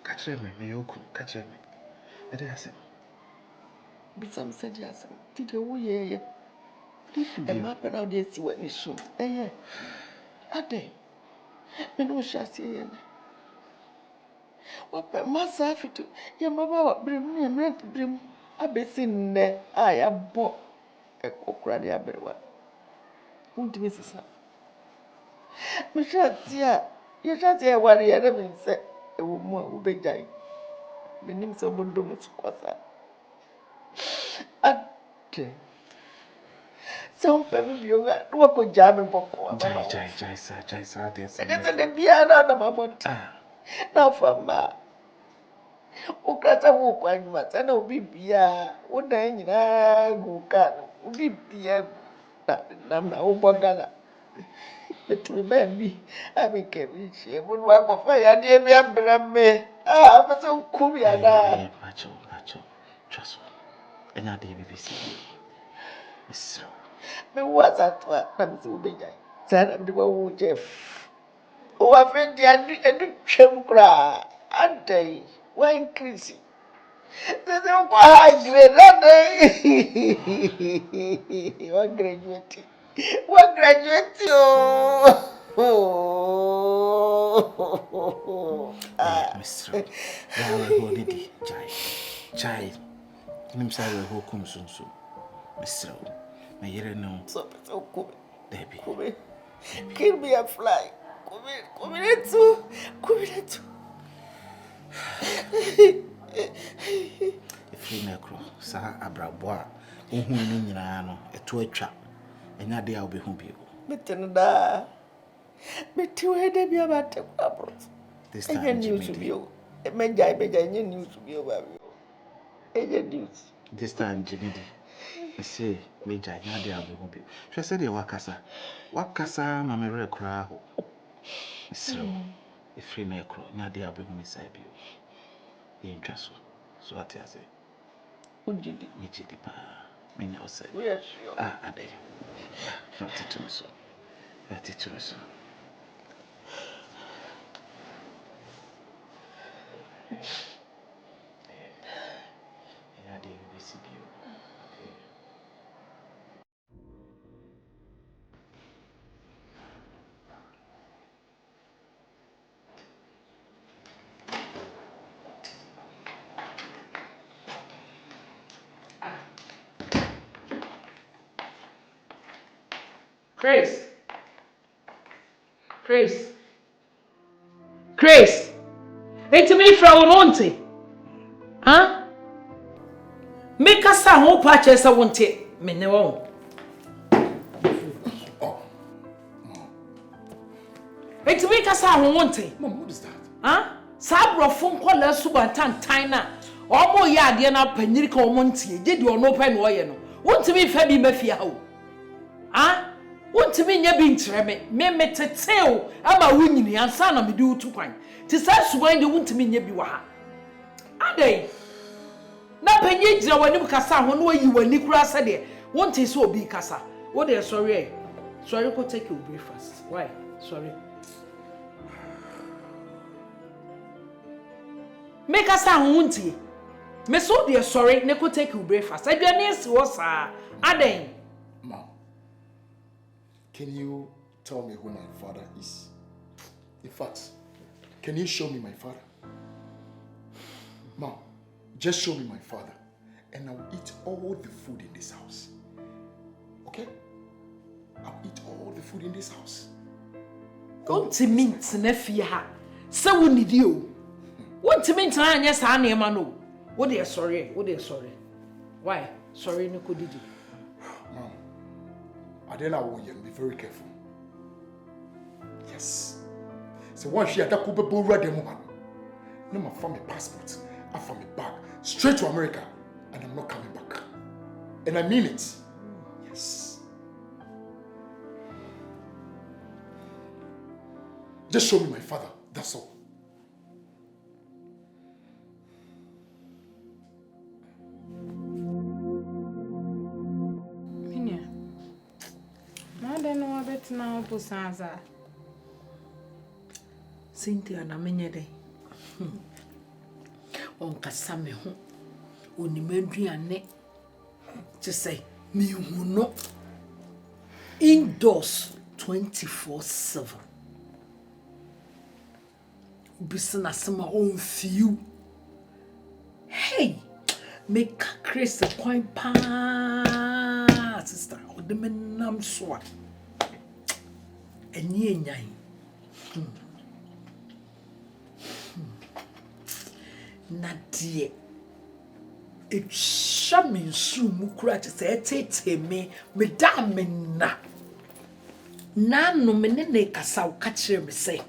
Kachire me yoku, kachire me. Ade asem. Bisam said yes. Did you ye? And my pen out there see what you should. Eh, Ade. Me no shall see. What massa fit? Your mama bring me and rent bring a basin there. I am bought a cockra the aberwa. Won't miss her. Me shall see her. You shall see what the enemy said. A woman will be dying. The name someone do much quasa. Ade. Some baby you got what could jam and pop. Jai, this. And it's a piano on my butt. Now for ma. Ukata wukwanyu sana ubibia. Unaenyi na gukana. Ubibia. Na ubagana. But remember, I mean, Kevin, she would work for fire. Dear me, I'm brave. I'm so cool. Pacho. Trust me. And I did BBC. Miss. Me was at what I'm so big. Son of the one Jeff. Oh, I think the end chum cry. And they were increasing. They don't quite graduate. What graduate? What graduate? Oh, Mr. Yawe Honidi, Jai. Nimsa will who comes soon. Mr. My year no. So cool. Debbie. Kill me a fly. Come in. If you necro, Sir Abrabois, whom you know, a 2 trap, and that day I'll be home. Metinda. Metu de be about the problem. This time you news to you. A major news to be over you. A news. This time, Jenny, I say, Major, you're the other one. She said, "You wakasa, wakasa, mamma, real crowd." So, if you make crow, you're the other one. Say, you interest so what I say. Would you be me, Jidipa? Me now say, yes, Ade. Not to me so. Not to me so. Yeah, they will see you. Chris, it's me from Monte. Huh? Make us a whole patches I want it. Me no. It's make us a want it. Mom, what is that? Huh? Sabro phone call us subantan tina. Omo ya de na panirika omontie. Did you no pen wo ye no. Want to be fabi mafia ho. Huh? Want to be nya bi nkyere me tetew ama wunyini ansa na me di utu kwan. Ti sa suwan de want to be nya bi wa ha. Adai. Na panyi gira wani kasa ho no yi wani kura sa de. Want to so obi kasa. What dey sorry. Sorry go take your breakfast. Why? Sorry. Make us a hunty. Me so dear sorry, ne could take you breakfast. I do was Aden. Mom, can you tell me who my father is? In fact, can you show me my father? Mom, just show me my father, and I'll eat all the food in this house. Okay? I'll eat all the food in this house. Come to me, Snefia. So we need you. What to mean time, yes, I name I know. What they are sorry, what they are sorry. Why? Sorry, no could you? Mom, I don't know you be very careful. Yes. So once she had that couple bull red woman, no more from my passport, I found my bag, straight to America, and I'm not coming back. And I mean it. Yes. Just show me my father, that's all. Now, Pusanza. Cynthia na menyede. On kasame ho. Onimendua ne. To say, me hu no. Indoors 24/7. Ubisana sama on few. Hey, make Chris a quite pa sister. O de menam so. Eni enyai. Nadie. It shamin su mukura te se tete me na. Na no me ne kasa wo ka kire me se.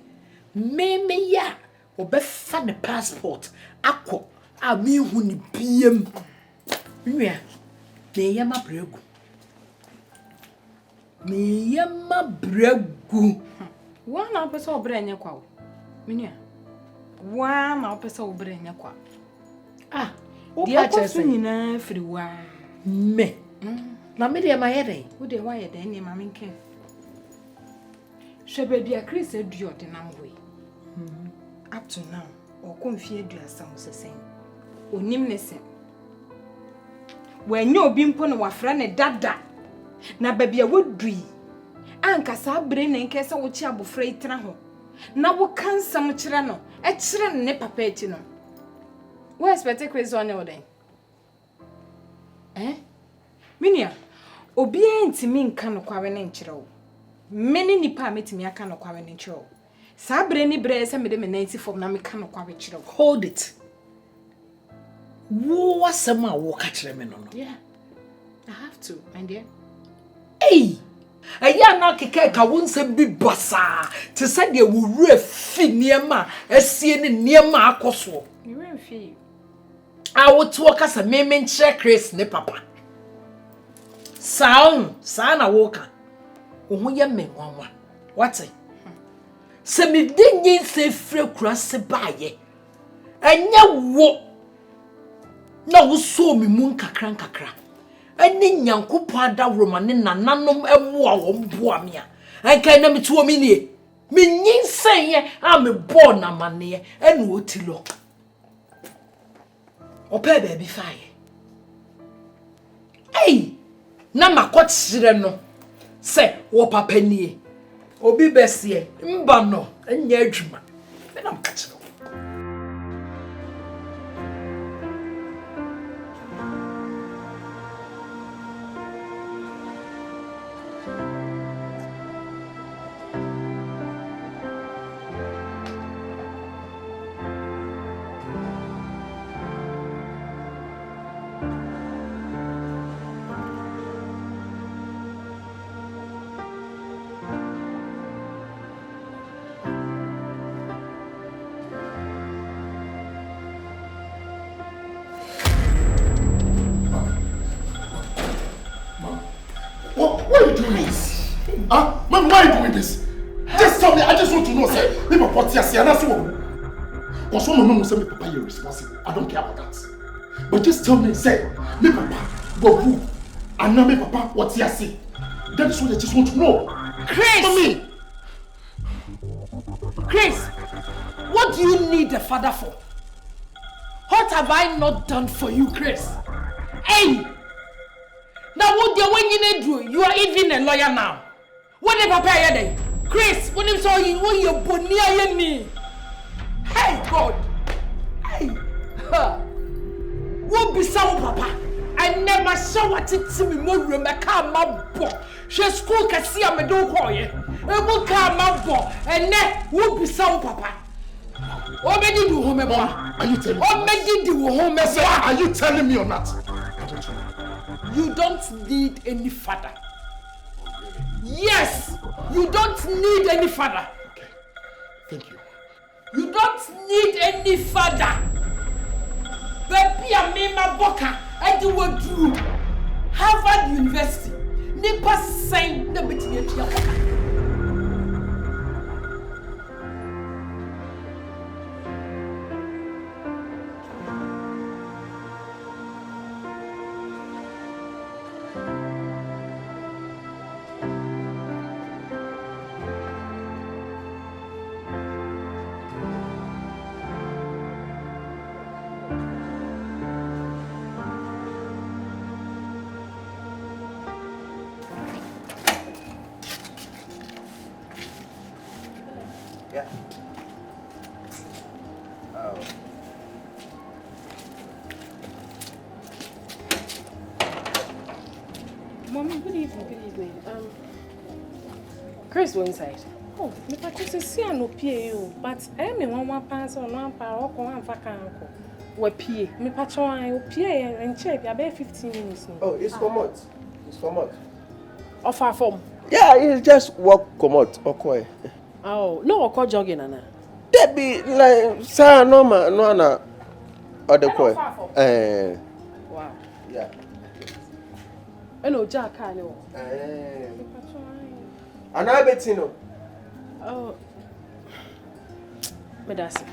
Me ya obefa ne passport akọ a me hu ni biem. Nwia. De ya ma bregu. Me yama bregu. Wana opesa obrenya kwa wo. Minia. Wana opesa obrenya kwa. Ah, dia kwasu nyina firi wa. Me. Na me de ma yede. Wo de wa yede ni ma menke. Shebe dia Chris edu ode nam we. Up to now, o konfie edu asam sesen. Onim ne se. Wenye obi mpo na wafra ne dada. Na babia wodui anka sa bre ne nke se wo chi abofra itena ho na wo kansam kire no e kire ne papa echi no wo expect Chris onye oden minia obi entimi nka no kwawe ne nkire wo meni nipa metimi aka no kwawe ne nkire wo sa bre ni bre se me de me 94 na me ka no kwawe kire wo. Hold it. Wo wasema wo ka kire me no. Yeah, I have to, my dear. Hey, aya na keke ka wonse bi basa te se de wo wura fi niema asie ne niema akoso. You won't feel. I would talk as a meme check Chris ne papa. Sound, son, a walker. Oh, ya me one. What's it? Se me didn't say free cross a baye. And ya wo. No, so me moon kakra. And in yanku pada roman na nanom a boamia. I can't me to a minute. Me nin say I'm a born a man and what to look. Ope baby fire. Hey, na makot sireno. Say, wo papa nie. Obi besie, mba no, enye adwuma. Me na mkache. Why are you doing this? Huh? Mom, why are you doing this? Just tell me, I just want to know, say, me papa tia si anase wo. Cause when my mom will say me papa you're responsible. I don't care about that. But just tell me, say, me papa go who? And now me papa what tia si. That is what I just want to know. Chris! Mommy! Chris, what do you need a father for? What have I not done for you, Chris? Hey! Now what you are even a lawyer now. What did Papa say? Chris, when you saw you, when you put near me. Hey God! Hey! What be some Papa? I never saw what it to me more room. I can't my she school can see I'm a dog for you. I will come my and then what be some Papa? What made you do home? Are you telling me? What made you do home? Are you telling me or not? You don't need any father. Yes, you don't need any father. Okay, thank you. You don't need any father. Baby, I made my boka. I do what through Harvard University. Nipa saying the bit here. Mommy, good evening, good evening. Chris, go inside. Oh, me just see no PA, but I am one pass on one power or one vacanco. What PA? Me patron, I PA and check about 15 minutes. Oh, it's commode. It's commode. Of our form? Yeah, it's just walk commode. Okay. Oh, no, or call jogging, Anna. That be like, sir, no, man, no, no. Other coy. Wow. Yeah. I know Jack, I know. And I bet you know. Oh, but that's it.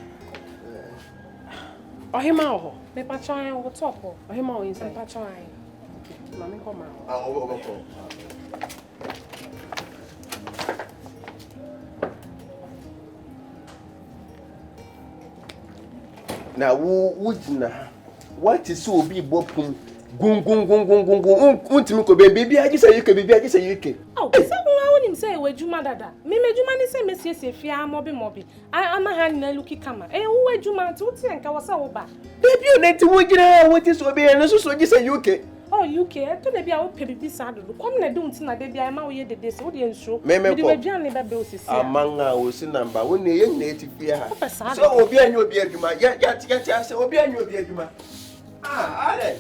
Oh, him out. Me patron, what's up? Oh, him out inside. Patron. Mommy, come out. I'll go. Now, what is so be bopum? Gung. Untimi ko baby, I just say you can baby, I just say you can. Oh, someone him say we juma dada. Me juma ni say me sie fia mobi. I am a hand na lucky kama. Eh wo juma to ti enka wo sa wo ba. Baby, you need to work in what is so be and so just say you can. Oh, UK, to the be our baby sad. Come na do ntina de bia ma wo ye de so de nso. Me de aduane be be osisi. Amanga o si number when ye native fia. So obi anyo obi adwuma. Ya say obi anyo obi adwuma. Ah, ale.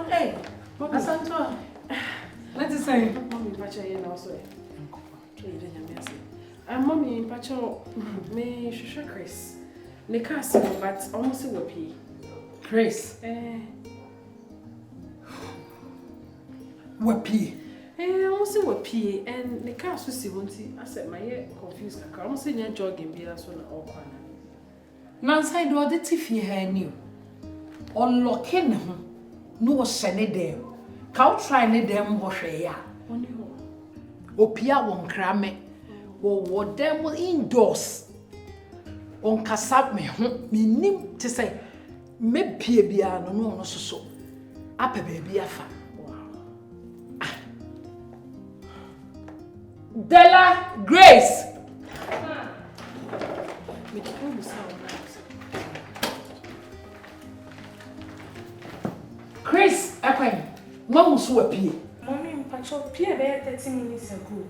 Hey, Asanto. Let's say. Pacha here now, so. Mommy, Pacha, me shusha Chris. Ne castle, but almost a whoopee. Chris. Whoopee. Almost a whoopee, and the castle see one tea. I said, my head confused. I almost in your jogging beer, so all corner. Nancy, do the tiffy hair new. On locking him, no send them. Cow try ne them wash a ya. Opia won't cram it. Or what them will indoors. On Casap me nim to say, me piano no so. Up a baby afa. Della Grace. Chris, Aquam, Mom was so appear. Mommy, Pacho, Pierre, 30 minutes ago.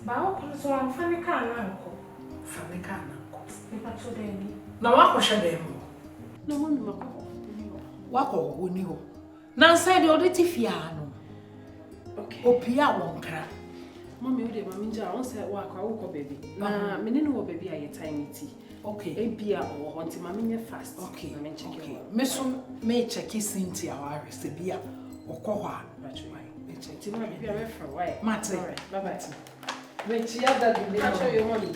But how comes one funny can uncle? Funny can uncle. Pacho, Danny. Now, what was them? No, Mommy, what who knew? Nancy, the other Tifiano. Okay. Opia won't cry. Mommy, Mammy, I won't say walk or baby. Nah, me no baby, I tiny tea. Okay. Apia or haunting Mammy fast. Okay. Okay. Miss may check his Cynthia or Aristobia or Koha. Matty. Bye-bye. Wait, she had that in I'll show you money.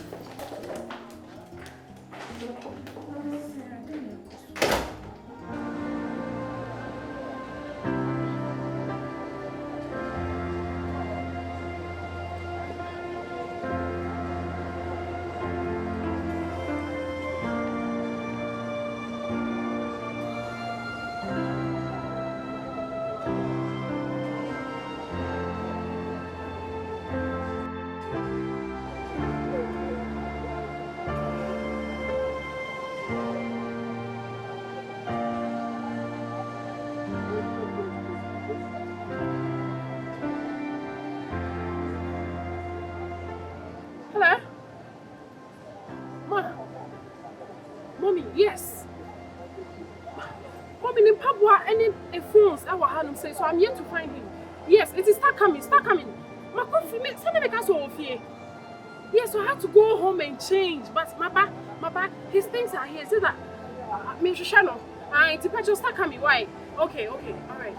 Yes. Mommy, in Papua, any phones I will have him say, so I'm here to find him. Yes, it is start coming. My coffee makes some make us all fear. Yes, so I have to go home and change. But my his things are here. Say that me Christiana. It's a just start coming. Why? Okay, all right.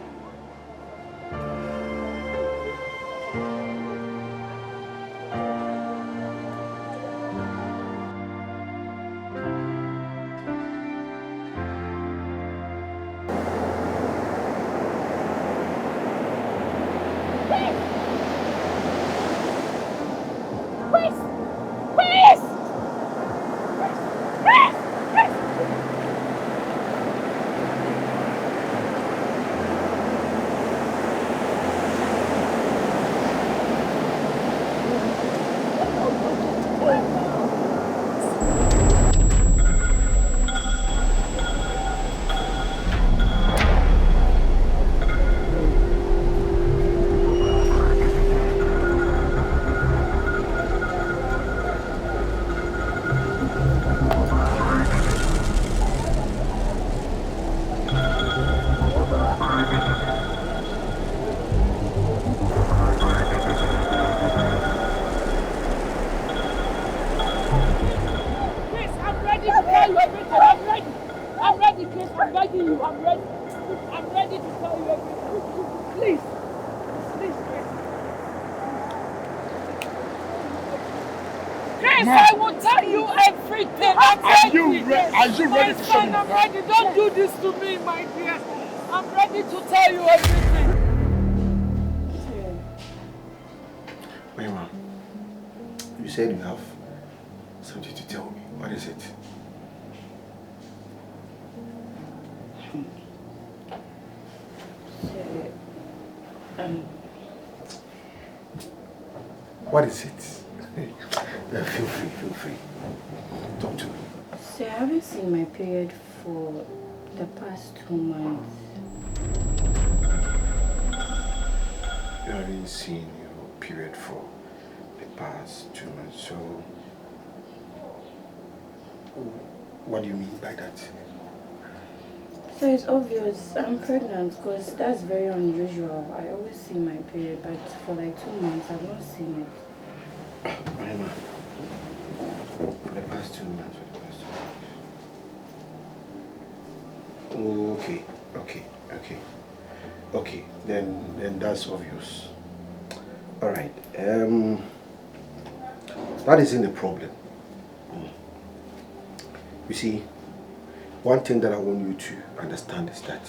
I will tell you everything. Are you ready to show me? I'm ready. Don't do this to me, my dear. I'm ready to tell you everything. Wait, Ma. You said you have something to tell me. What is it? What is it? Feel free. Talk to me. So I haven't seen my period for the past 2 months. You haven't seen your period for the past 2 months, so what do you mean by that? So it's obvious I'm pregnant because that's very unusual. I always see my period, but for like 2 months I've not seen it. Emma, for the past 2 months, Okay, then that's obvious. All right, that isn't a problem. You see, one thing that I want you to understand is that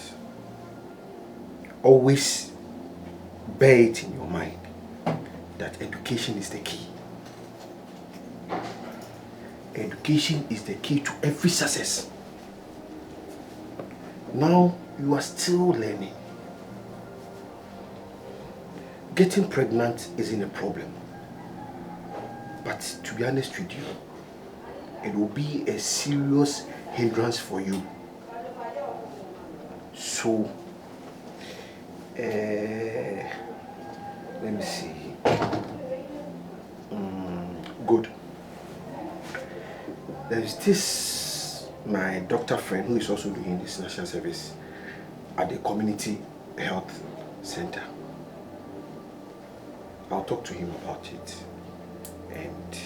always bear it in your mind that education is the key. Education is the key to every success. Now you are still learning. Getting pregnant isn't a problem. But to be honest with you, it will be a serious hindrance for you. So, let me see. Good. There's this, my doctor friend who is also doing this national service at the community health center. I'll talk to him about it. And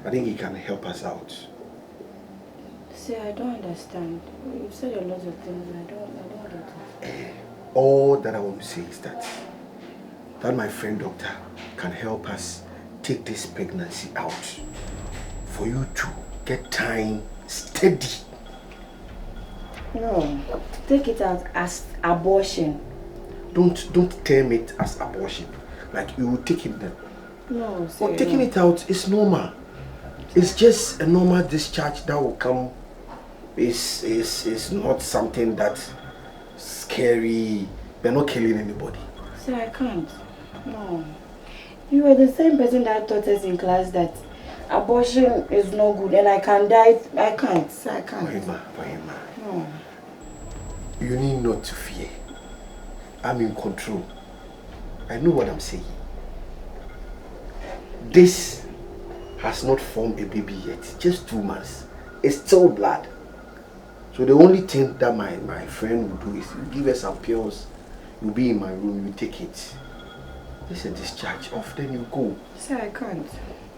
I think he can help us out. See, I don't understand. You've said a lot of things. I don't get it. All that I want to say is that my friend doctor can help us take this pregnancy out for you to get time steady. No, take it out as abortion. Don't term it as abortion. Like you will take it then. No, but taking it out is normal. It's just a normal discharge that will come. It's not something that's scary. We're not killing anybody. See, I can't. No. You were the same person that taught us in class that abortion is no good and I can die. I can't. I can't. Bahima. No. You need not to fear. I'm in control. I know what I'm saying. This has not formed a baby yet. Just 2 months. It's still blood. So the only thing that my friend will do is give her some pills. You'll be in my room, you take it. This is a discharge off, then you go. See, I can't.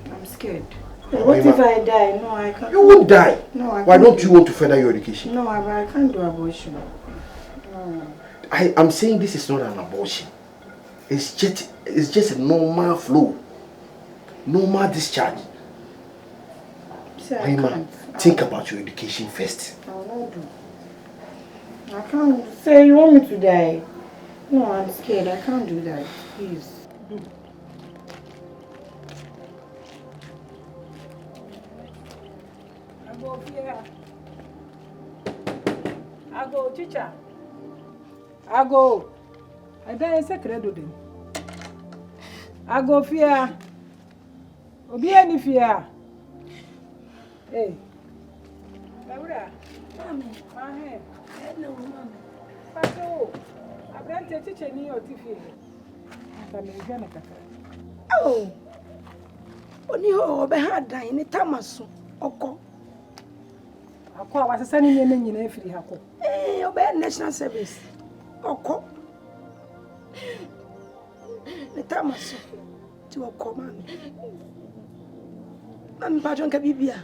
I'm scared. What if I die? No, I can't. You won't die. No, I can't. Why don't you want to further your education? No, I can't do abortion. No. I'm saying this is not an abortion. It's just a normal flow. Normal discharge. See, I can't. Think about your education first. I will not do. I can't. Say you want me to die. No, I'm scared. I can't do that. Please. I go, teacher. I go. I don't say credo them. I go fear. Obi any fear. Hey. Laura. Mommy. Mahe. Hello, mommy. Pato. Abrante teacher ni o ti fi. Kame gana kaka. Oh. Oni ho be ha dan ni tamaso. Oko. Akwa wasesa ni nyina efiri hako. Obe national service. Oko. Ni tamaso. Ti oko mami. Mami pa jonka bibia.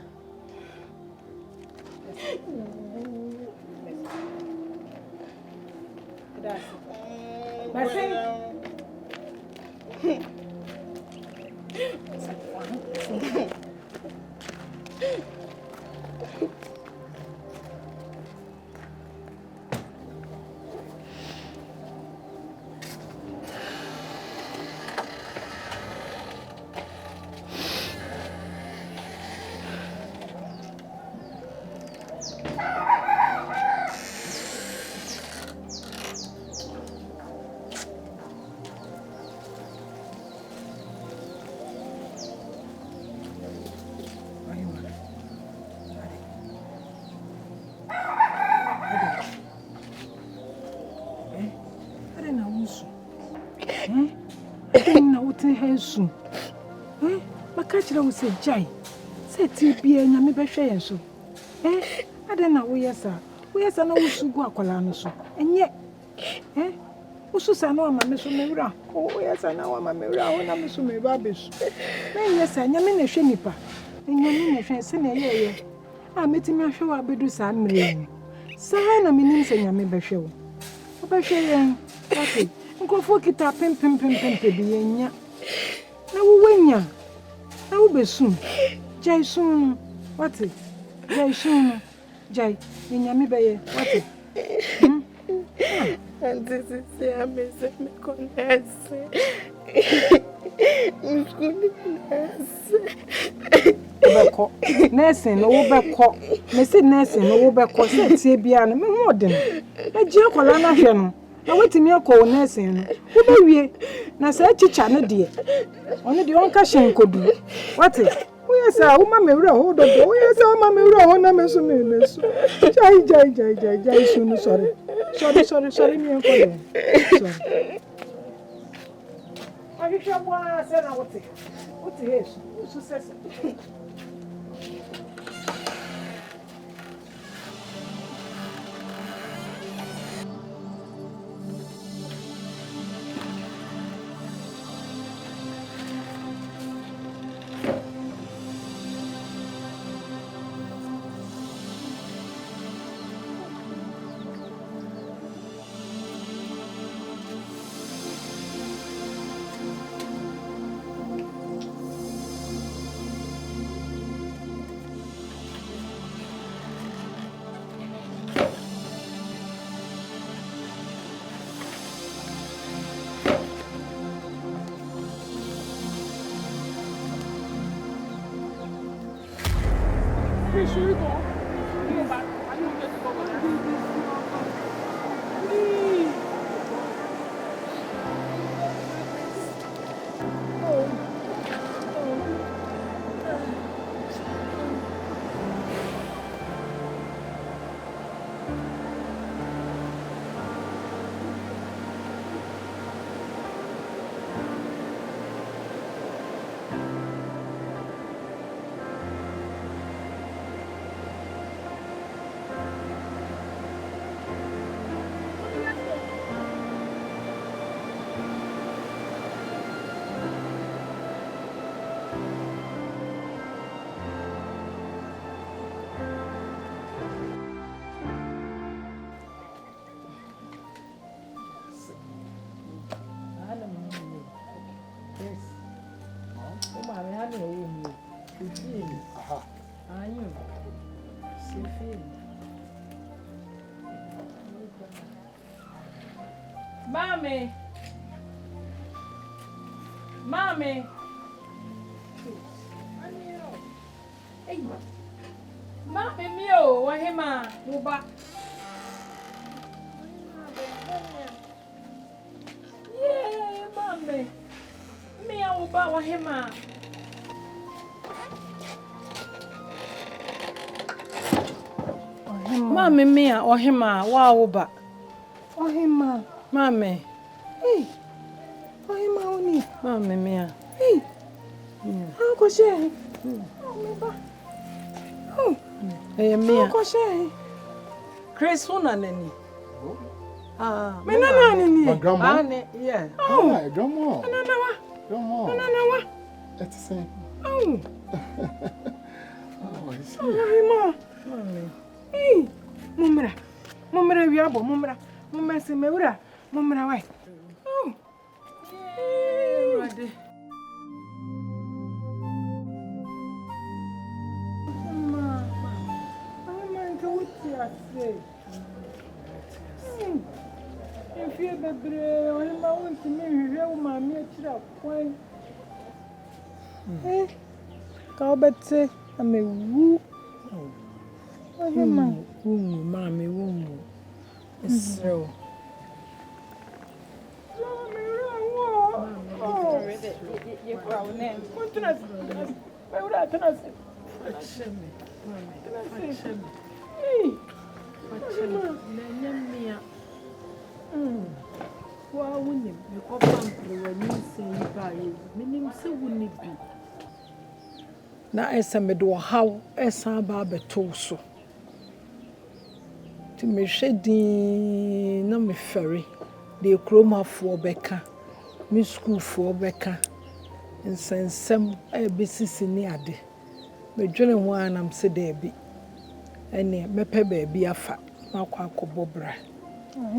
Soon. Makachira will say, Jai, say, Tibia, Yami Beshay, and so. Adena woyesa. Woyesa na usugu akwala no so. Enye. Ususa na ama me so mewura. Woyesa na ama mewura, wona me so me ba besu. Na yesa nya me na hwe nipa. Nya me na hwe se na yeye. Metimi ahwe wa bedu sa mre. Sa na me nim se nya me behwe wo. Obehwe yen. Okay. Nkofo kita pem bi yenya. Na wo wenya. Na wo besum. Jai sun. What? Jai sun. Jai. Nyame beye. What? And this is the amazing me konese. Me konese. Beko. Nursing no wo beko. Me say nursing no wo beko. Say tie bia no me ho de no. Na ji akola na hwe no. Na wetimi akọ nursing no. Wo be wie. Na say chicha no de. Ono de onka hyenkodu. What? Yes, I will mammy hold up. Yes, I mammy roll on a mess of me. Jai, soon. Sorry, me. I wish I was said I would take. What is who says it? Mommy. Hey. Mommy mio, wahema, muba. Yeah, mommy. Mia uba wahema. Mommy mia wahema, wa uba. Wahema, mommy. Hey. Wahema uni. Mommy mia. Hey. How go share? Oh, me ba. Oh. Hey, mia. How go share? Chris, who na nani? Me na nani? My grandma? Yeah. Oh, hi, grandma. Grandma. Grandma. That's the same. Oh. Oh, I see. Oh, Mommy. Hey. Mumra, wiabo, mumra. Mumra se meura. Mumra, wai. Oh. Yeah, ready. If you have a brave, I'm going to me, you my mere point. Eh? Go back say, I'm a woo. Oh, mammy, woo. It's so. Na esa me do how esa ba beto so nti me hwedi na me fere de kromafo beka me schoolfo beka nsensem besisi ni ade me dwene ho anam se da bi ene mepe ba bi afa makwa akobobra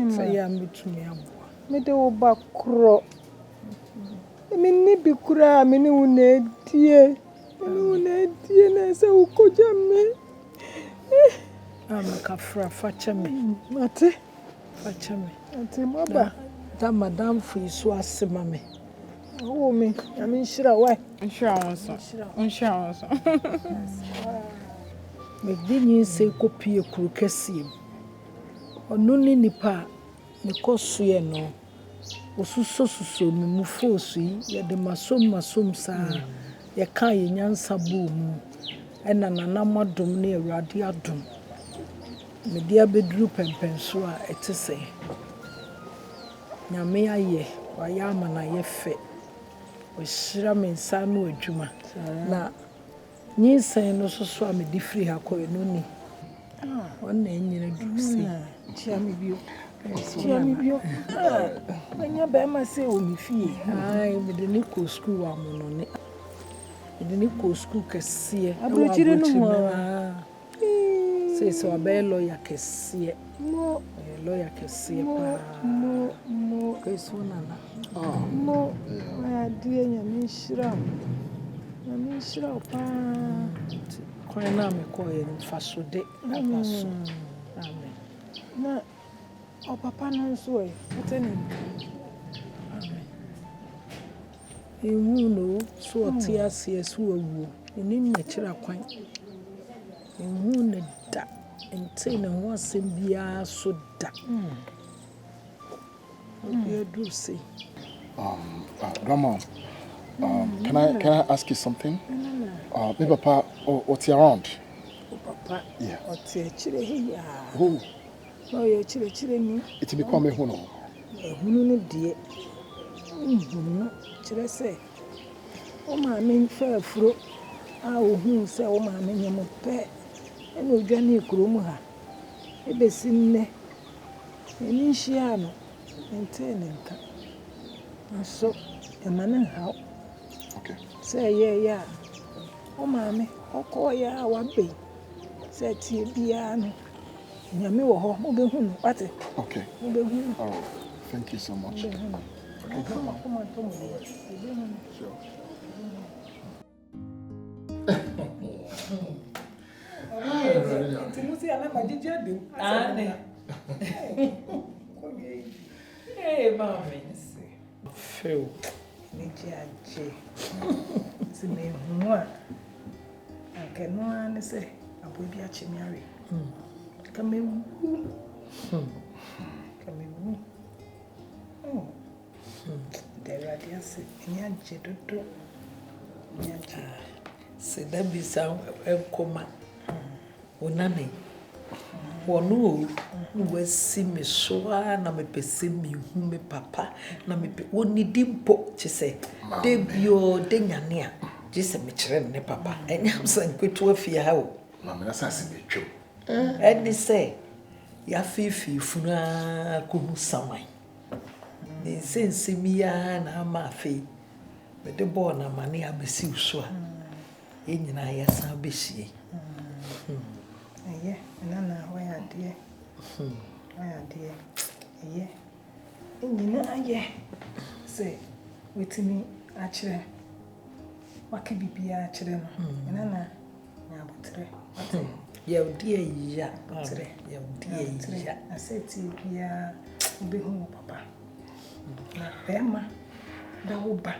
se ya metumi aboa me de wo ba kro me ni bi kura me ni una die na se ukoja me Kafra fachame. Mate? Fachame. Ate maba. Da madam free so asema me. Oh me, I mean shira why? Shira wonso. Me dinyi se kopie kuru kese. Onu ni nipa me kosoe no. Osuso me mu fosu yi ye de masom sa. Ye kan ye nyansa bo mu. Ena nanamadom na Awurade adom. Media bedru pempenso a etese nyame aye wayama na yefe ohyira me nsa no adwuma na nyinsan no so a me di free ha ko eno ni wonna enyina dusi chia me bio anya ba ma se o mi fie ai me de ni ko school wa mo no ne me de ni ko school kese abrochire no mo say so a lawyer kese mo lawyer kese pa mo keso nana mo ma die nyame shira pa kwan na me ko ye mfaso de abaso amen na o papa no so e atene amen ewu no so ti ase so awu ni me kira kwan ewu ne da ente na ho asem bia so da you do say Grandma, can I ask you something? Me papa, what's around? Papa, yeah. What's chile here? Oh, no, you're chile me. It's become a huno. A huno, dear. Chile say, oh, my main fair fruit. Who say, oh, my main pet, and no Johnny Krumha. It be seen there. And in Shiano, and turning. And so, a man how. Okay. Say, yeah. Oh, mammy, oh, call ya one bay. Said to Biano. Yammy or home, what? Okay. All right. Thank you so much. Okay, come on, Sure. Hey, mommy. Phil. Nijaje. Sime huwa. Anke no an say abobi a chimiare. Kamewu. Kamewu. There are just nyaje dodo. Nyaje. Se da bisa enkoma. Onane. Wono wasi me so na me pese me hu me papa na me woni dimpo chese de bio de nyane a jese me kire ne papa enyam san kwetu afia ha o mama na sase be twem eni se ya fifi funa ko hu saman ni sense mi ya na ma fe me de bo na mane abesi so a enyina ya san behie yeah, and now why are dear? Why are dear? Yeah, and you know, yeah, say, with me, actually, what can be actually, and Anna, now, yeah, dear, yeah, dear, I said to you, yeah, be home, papa. Now, Emma, the Uber.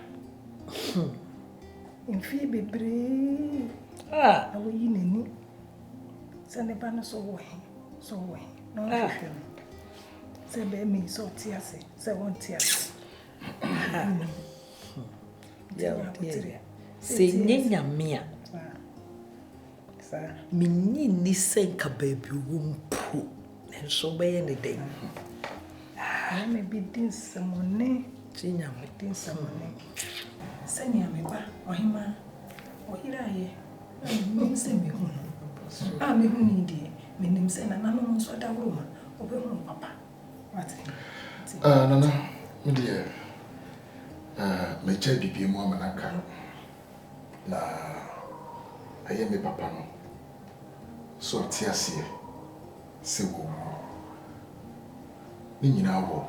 In Phoebe, brave. I will in it. Send a banner so way. No, say, baby, so tears, say, one tear. Say, Nina Mia. Sir, Minnie sank a baby womb poo, and so by any day. I may be doing some money, Gina, doing some money. Send me back, or him, or here I am. Send me home. Me who need it. Me name say na no so da room. Papa. What? Nana, my dear. My child be more manaka. Na, I am my papa no. So tiasi, se wo. Ni nyina wo.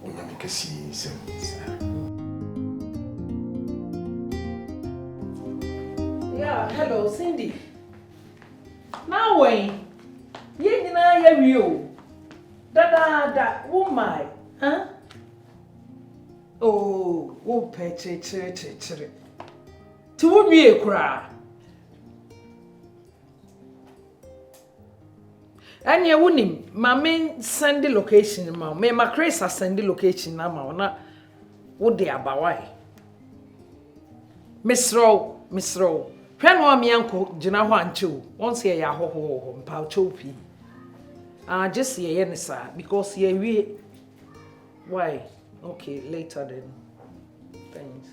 Onyame kesi se. Yeah, hello, Cindy. Now when you know you're real. Da woman, huh? Oh, petche. To me a cry. And you wouldn't, my main send the location, ma. Me, my Chris has send the location now, ma. What they are by Miss Rowe. When one me uncle, Jina Wancho, once a ya ho, pow choppy. Just see a sir, because we. Why? Okay, later then. Thanks.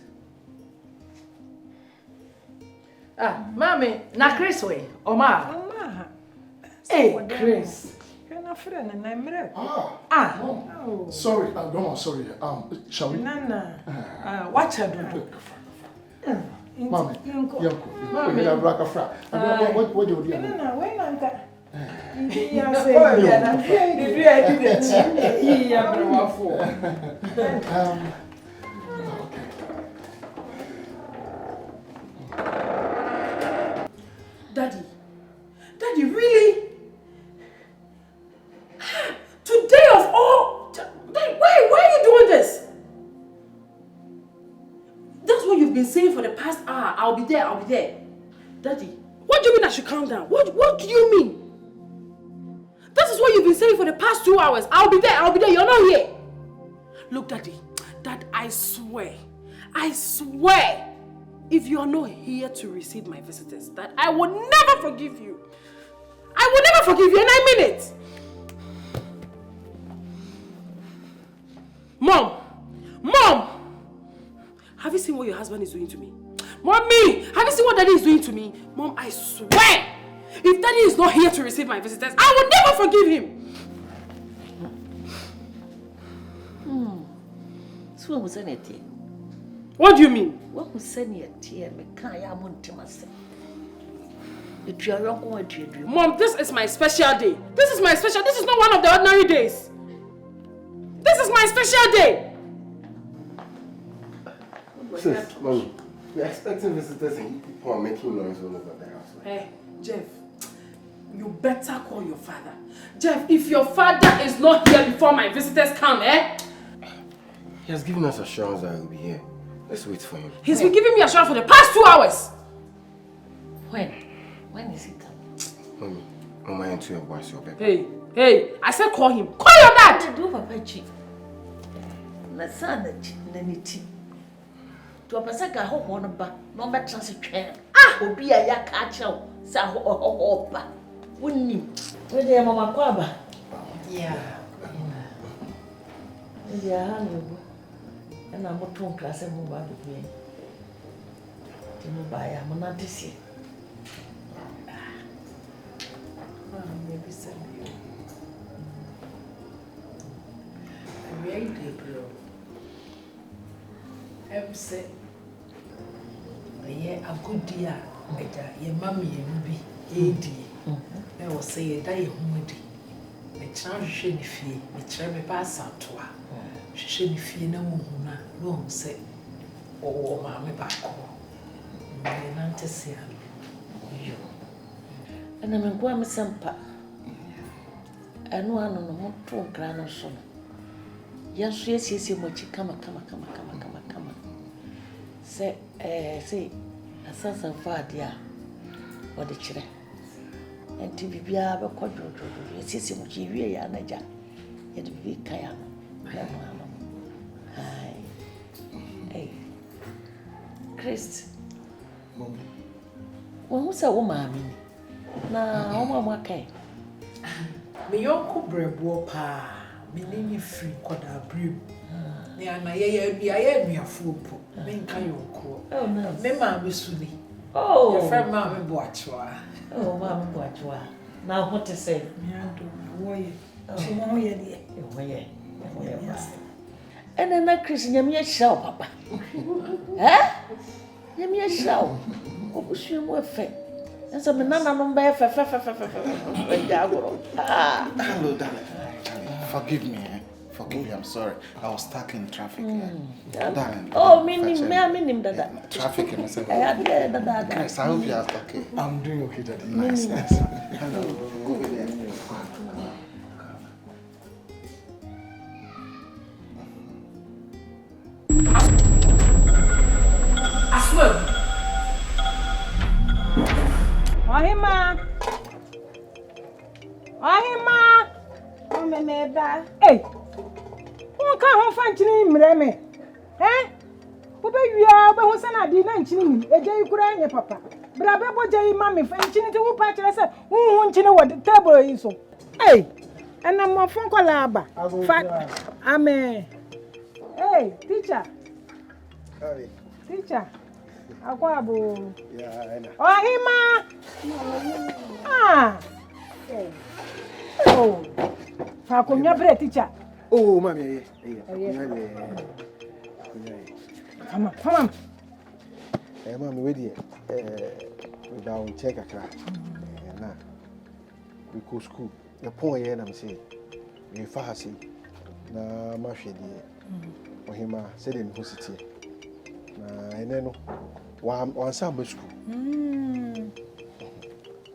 Mommy, na Chris way, Oma. Hey, Chris. You're not friend and I'm ready. Oh. Sorry, sorry. Shall we? Nana. Watch her do. Mommy, Mommy, I'm black of frat. What do you do? Nana, when I'm that. Daddy, really? Today of all, why are you doing this? That's what you've been saying for the past hour. I'll be there. Daddy, what do you mean I should calm down? What do you mean? That is what you've been saying for the past 2 hours. I'll be there. You're not here. Look, Daddy, I swear, if you are not here to receive my visitors, that I will never forgive you. I will never forgive you, and I mean it. Mom, have you seen what your husband is doing to me? Mommy, have you seen what Daddy is doing to me? Mom, I swear, if Daddy is not here to receive my visitors, I will never forgive him. So what was anything? What do you mean? What was anything? Mom, this is my special day. This is not one of the ordinary days. This is my special day. Sis, Mommy, we're expecting visitors and people are making noise all over the house. Hey, Jeff, you better call your father. Jeff, if your father is not here before my visitors come, He has given us assurance that he will be here. Let's wait for him. He's been giving me assurance for the past 2 hours. When is he coming? Mommy, I'm into your voice, your baby. Hey, I said call him. Call your dad! Do Papa Chief. My son, Nanity. To a Pasaka home no better as a chair. Be a yak catcher, Saho or Hopa. Wouldn't you? Where they are, Mamma Quaba? Yeah. And I'm not too class and move out of me. To move by, I'm not this year. Maybe send you. Very deep, say, a good dear, your mammy and me, AD. I will say a day humidity. The child shouldn't fee, the child pass out to her. She shouldn't fee no woman, won't say, oh, mammy back home. My to see you. And I'm going to some pa. And one on the motor grand son. Yes, you much come. Say, assassin far dear, or the children. And to be a quadro, yes, you much you are Naja, yet be Kayam. Hey, Chris. When was a woman? Now, Mamma Kay. Me uncle Brebo pa, me name free quarter brew. Near my a fool, men can you call. Oh, no, Memma Missuli. Oh, your friend Mamma Boachua. Oh, Mamma Boachua. Now, what to say? Me, I do. So mo ye de. Mo ye mas. Ene na Chris nyame ahira o papa. Nyame ahira o. Obusu mu efe. Enso me nana no ba efe. Hello, darling. Forgive me. Forgive me, I'm sorry. I was stuck in traffic. Darling. Oh, meaning that. Traffic in myself. Chris, I hope you are okay. I'm doing okay, Daddy. Nice. Hello. Go over there. Ohima. Oh, me ba. Hey. Won ka ho fa nchini mre me. Wo be wia wo be ho sana di na nchini mi. Eje ikura anye papa. Bra be boje yi ma me fa nchini ti wo pa kire se wo hu nchini wo table yi so. Hey. Ana mo fon ko la aba. Fa amen. Hey, teacher. Hi. Teacher. Akwa abo. Yeah, I know. Ohima. Hey. Oh. Fa ko nya bre teacher. Oh, mommy. Come on. Mommy, wait here. We down check a crack. Nah. We go school. The point here, I'm saying. We fast. Na ma hwe die. Ohima said in university. Na eneno wan sam school.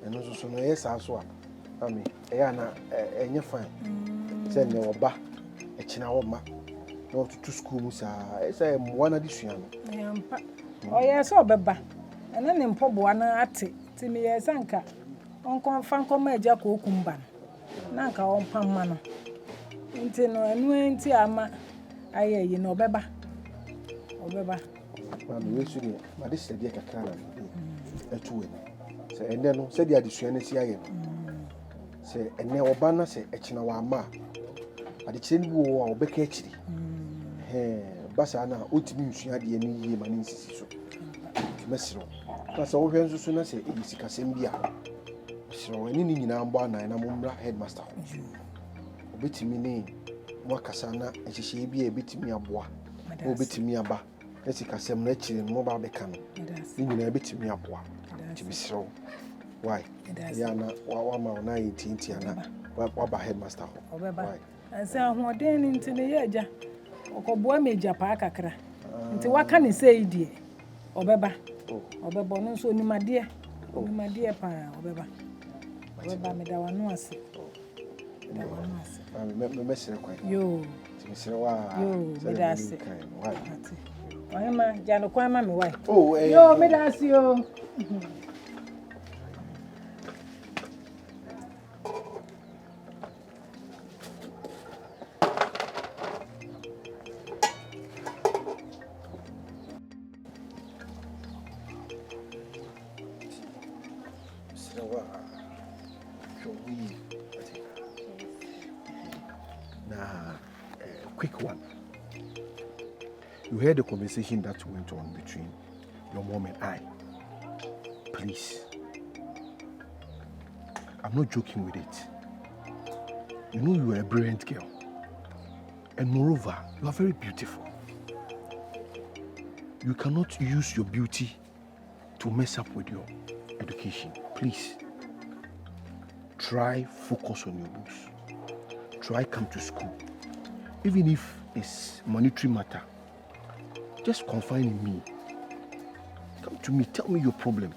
Eno so no yes aso a. Mami, eya na enye fine. Say ne oba e kina wo ma. No to school musa. E say mo na disua no. Yampa. O yes obeba. Ene ne mpoboa na ate. Ti me yes anka. Onkon fan koma eja ko okumba. Na anka on pamma no. Nti no enu enti ama aye yi no obeba. Mami we suri ma de se dia kakra na etuwe. Se ene no se dia disua na si aye no. Se ene oba na se ekina wa ma. Ade kire ni wo a obeka akiri. Basa na otimi nsua de ni yie ma ni nsisi so. Mesiro. Basa wo hwe nsusu na se edisika sem bia. So eni ni nyina mbo anan na mommra headmaster ho. Obetimi ni mo akasa na ehihye bia ebetimi aboa. Obetimi aba. Esika sem na akiri mo ba beka no. Ni nyina ebetimi aboa. Tibisiro. Why? Ya na wa ma na yinti ana. Wa ba headmaster ho. Why? Ansa ahoden ni nti ne yaja. Okoboa meja pa kakra. Nti waka ni sei die. Obeba no so onimade pa obeba me da wanu ase. Me mesere kwa. Yo. Mesere wa. Yo, me da ase. Ohima jano kwa ma me why. Oh, yo, me da ase yo. Quick one. You heard the conversation that went on between your mom and I. Please. I'm not joking with it. You know you are a brilliant girl. And moreover, you are very beautiful. You cannot use your beauty to mess up with your education. Please. Try focus on your books. Try come to school. Even if it's monetary matter, just confide in me. Come to me, tell me your problem.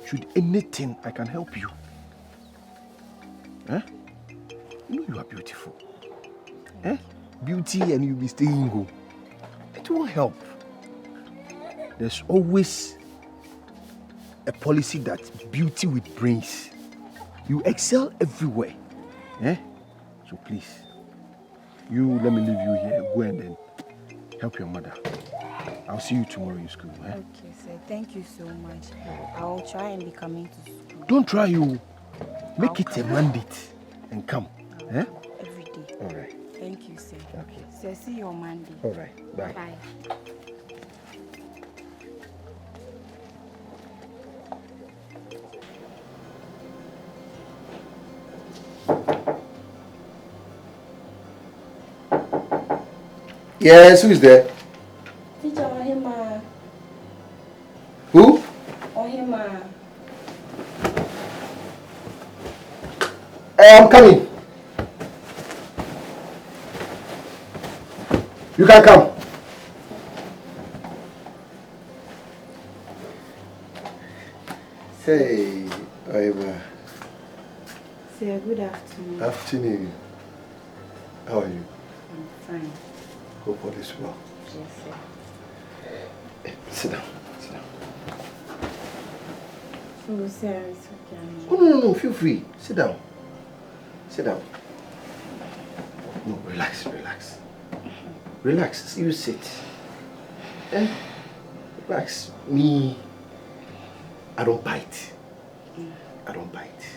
Should anything, I can help you. You know you are beautiful. Beauty and you'll be staying home. It won't help. There's always a policy that beauty with brains. You excel everywhere. So please. You let me leave you here. Go and then help your mother. I'll see you tomorrow in school. Okay, sir. Thank you so much. I will try and be coming to school. Don't try you. Make it a mandate and come. Every day. All right. Thank you, sir. Okay. Sir, see you on Monday. All right. Bye. Bye. Yes, who is there? Teacher Ohima. Who? Ohima. I'm coming. You can come. Hey, Ohima. Say good afternoon. Afternoon. How are you? I'm fine. Hope all is well. Yes, sir. Sit down. Sit down. Oh, sir, it's okay. Oh, no. Feel free. Sit down. Sit down. No, relax. Relax. You sit. Relax. Me, I don't bite. I don't bite.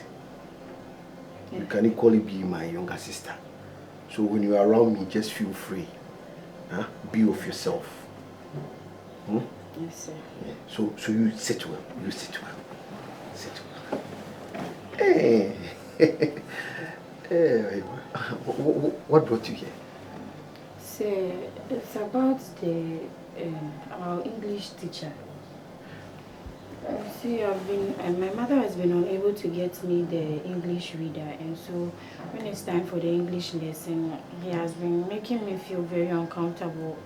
You can equally be my younger sister. So when you are around me, just feel free. Huh? Be of yourself. Hmm? Yes, sir. Yeah. So you sit well. You sit well. Sit well. Hey. Hey. What brought you here? Sir, it's about our English teacher. See, my mother has been unable to get me the English reader, and so when it's time for the English lesson, he has been making me feel very uncomfortable.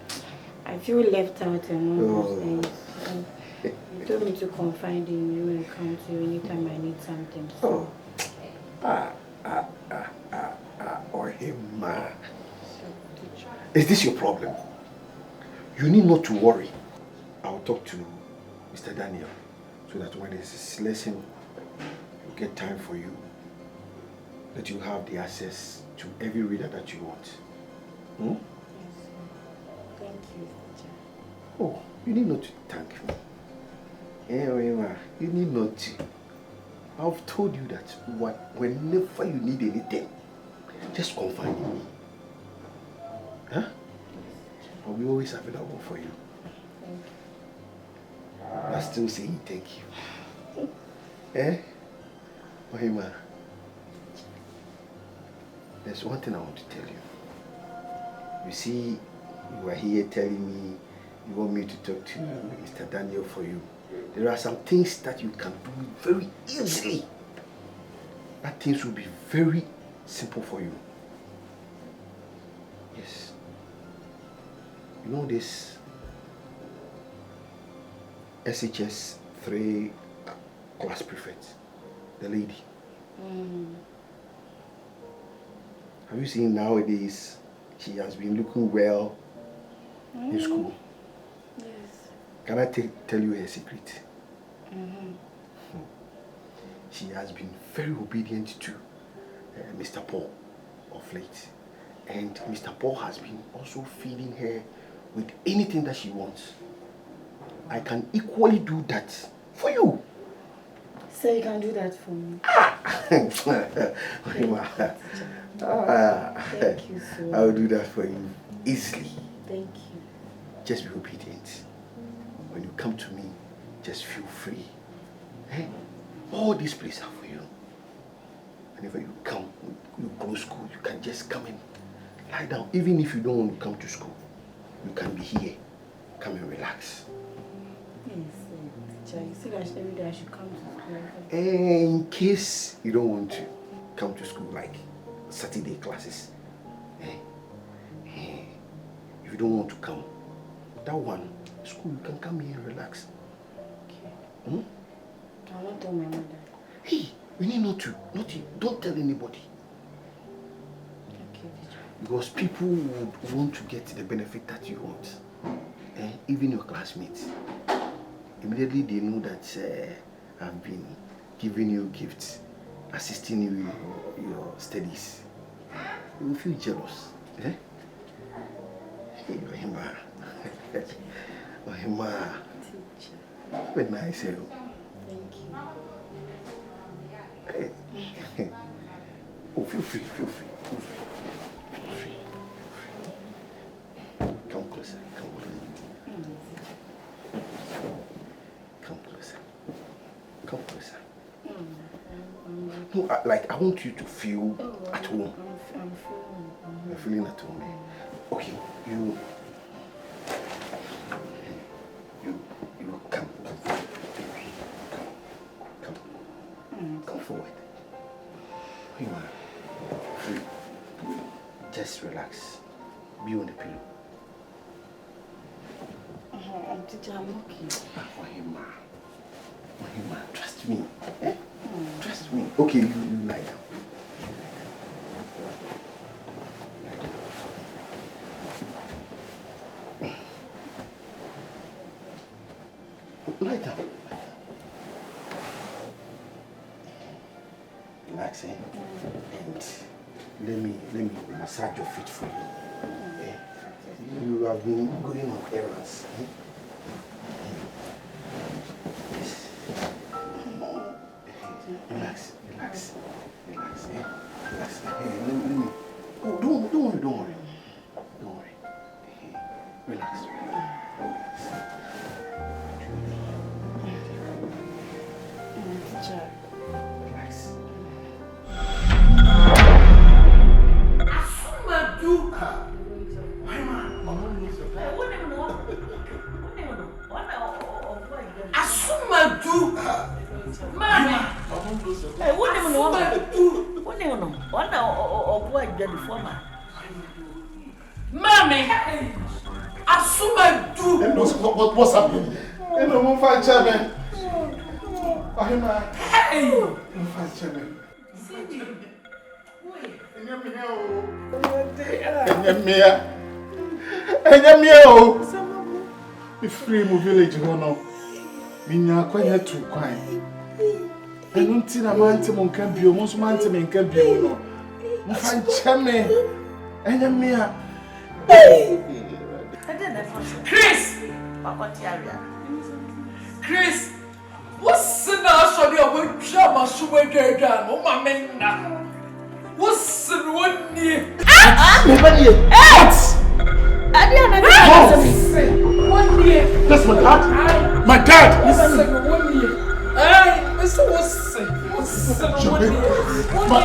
I feel left out and all those things. And he told me to confide in you and come to you anytime I need something. So. Or him. Is this your problem? You need not to worry. I'll talk to Mr. Daniel so that when it's his lesson, he'll get time for you. That you have the access to every reader that you want. Hmm? Thank you, teacher. Oh, you need not to thank me. You need not to. I've told you that whenever you need anything, just confide in me. Huh? I'll be always available for you. Thank you. I still saying thank you. Ohima, there's one thing I want to tell you. You see, you are here telling me you want me to talk to Mr. Daniel for you. There are some things that you can do very easily. That things will be very simple for you. Yes. You know this SHS 3 class prefect, the lady. Have you seen nowadays she has been looking well in school? Yes. Can I tell you her secret? She has been very obedient to Mr. Paul of late. And Mr. Paul has been also feeding her with anything that she wants. I can equally do that for you. So you can do that for me? Thank you so much. I'll do that for you easily. Thank you. Just be obedient. When you come to me, just feel free. All these places are for you. Whenever you come, you go to school, you can just come and lie down. Even if you don't want to come to school, you can be here. Come and relax. Yes, teacher. You said every day I should come to school. In case you don't want to come to school, like Saturday classes. If you don't want to come, that one, school, you can come here and relax. Okay. Hmm? I won't tell my mother. Hey, you need not to. Don't tell anybody. Okay, teacher. Because people would want to get the benefit that you want. Even your classmates. Immediately they know that I've been giving you gifts, assisting you in your studies. You will feel jealous. Hey, Ohima. Ohima. Teacher. Have a nice day. Thank you. Hey. Oh, feel free. Come closer. Come closer. No, I want you to feel at home. I'm feeling. You're feeling at home. Okay, Just relax. Be on the pillow. Teacher, I'm okay. Ohima, trust me. Eh? Trust me. Okay, you lie down. Lie down. Relax, eh? And let me massage your feet for you. Eh? You have been going on errands. Eh? Yes. Relax. Eh? Relax. Hey, let me. Oh, don't worry. Don't worry. Hey, relax. Teacher. Relax. What's happening? You know, I'm fine, Chairman. Hey! I'm fine, Chairman. Be free, my village, no. Minya kwanya tu kwan. Enu nti na mante mo nka bio, mo so mante me nka bio no. Mo fan cheme. Enya mia. Chris! Chris, what's the national of drama super girl? Oh, my man. What's the one year? What? I didn't know. 1 year. That's my dad. My dad. Listen, 1 year. Hey, Mr. Watson. What's the 1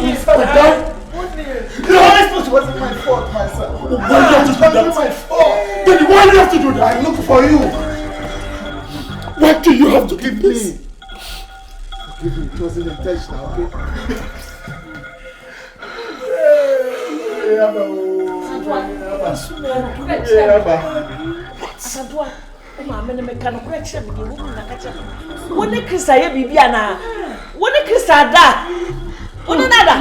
year? My dad. 1 year. No, it wasn't my fault, my son. Why do you have to do that? My fault. Then why do you have to do that? I look for you. Why do you have to give me? Forgive me, it wasn't intentional, okay? What the Chris I Bibiana? What the Chris I da? What another?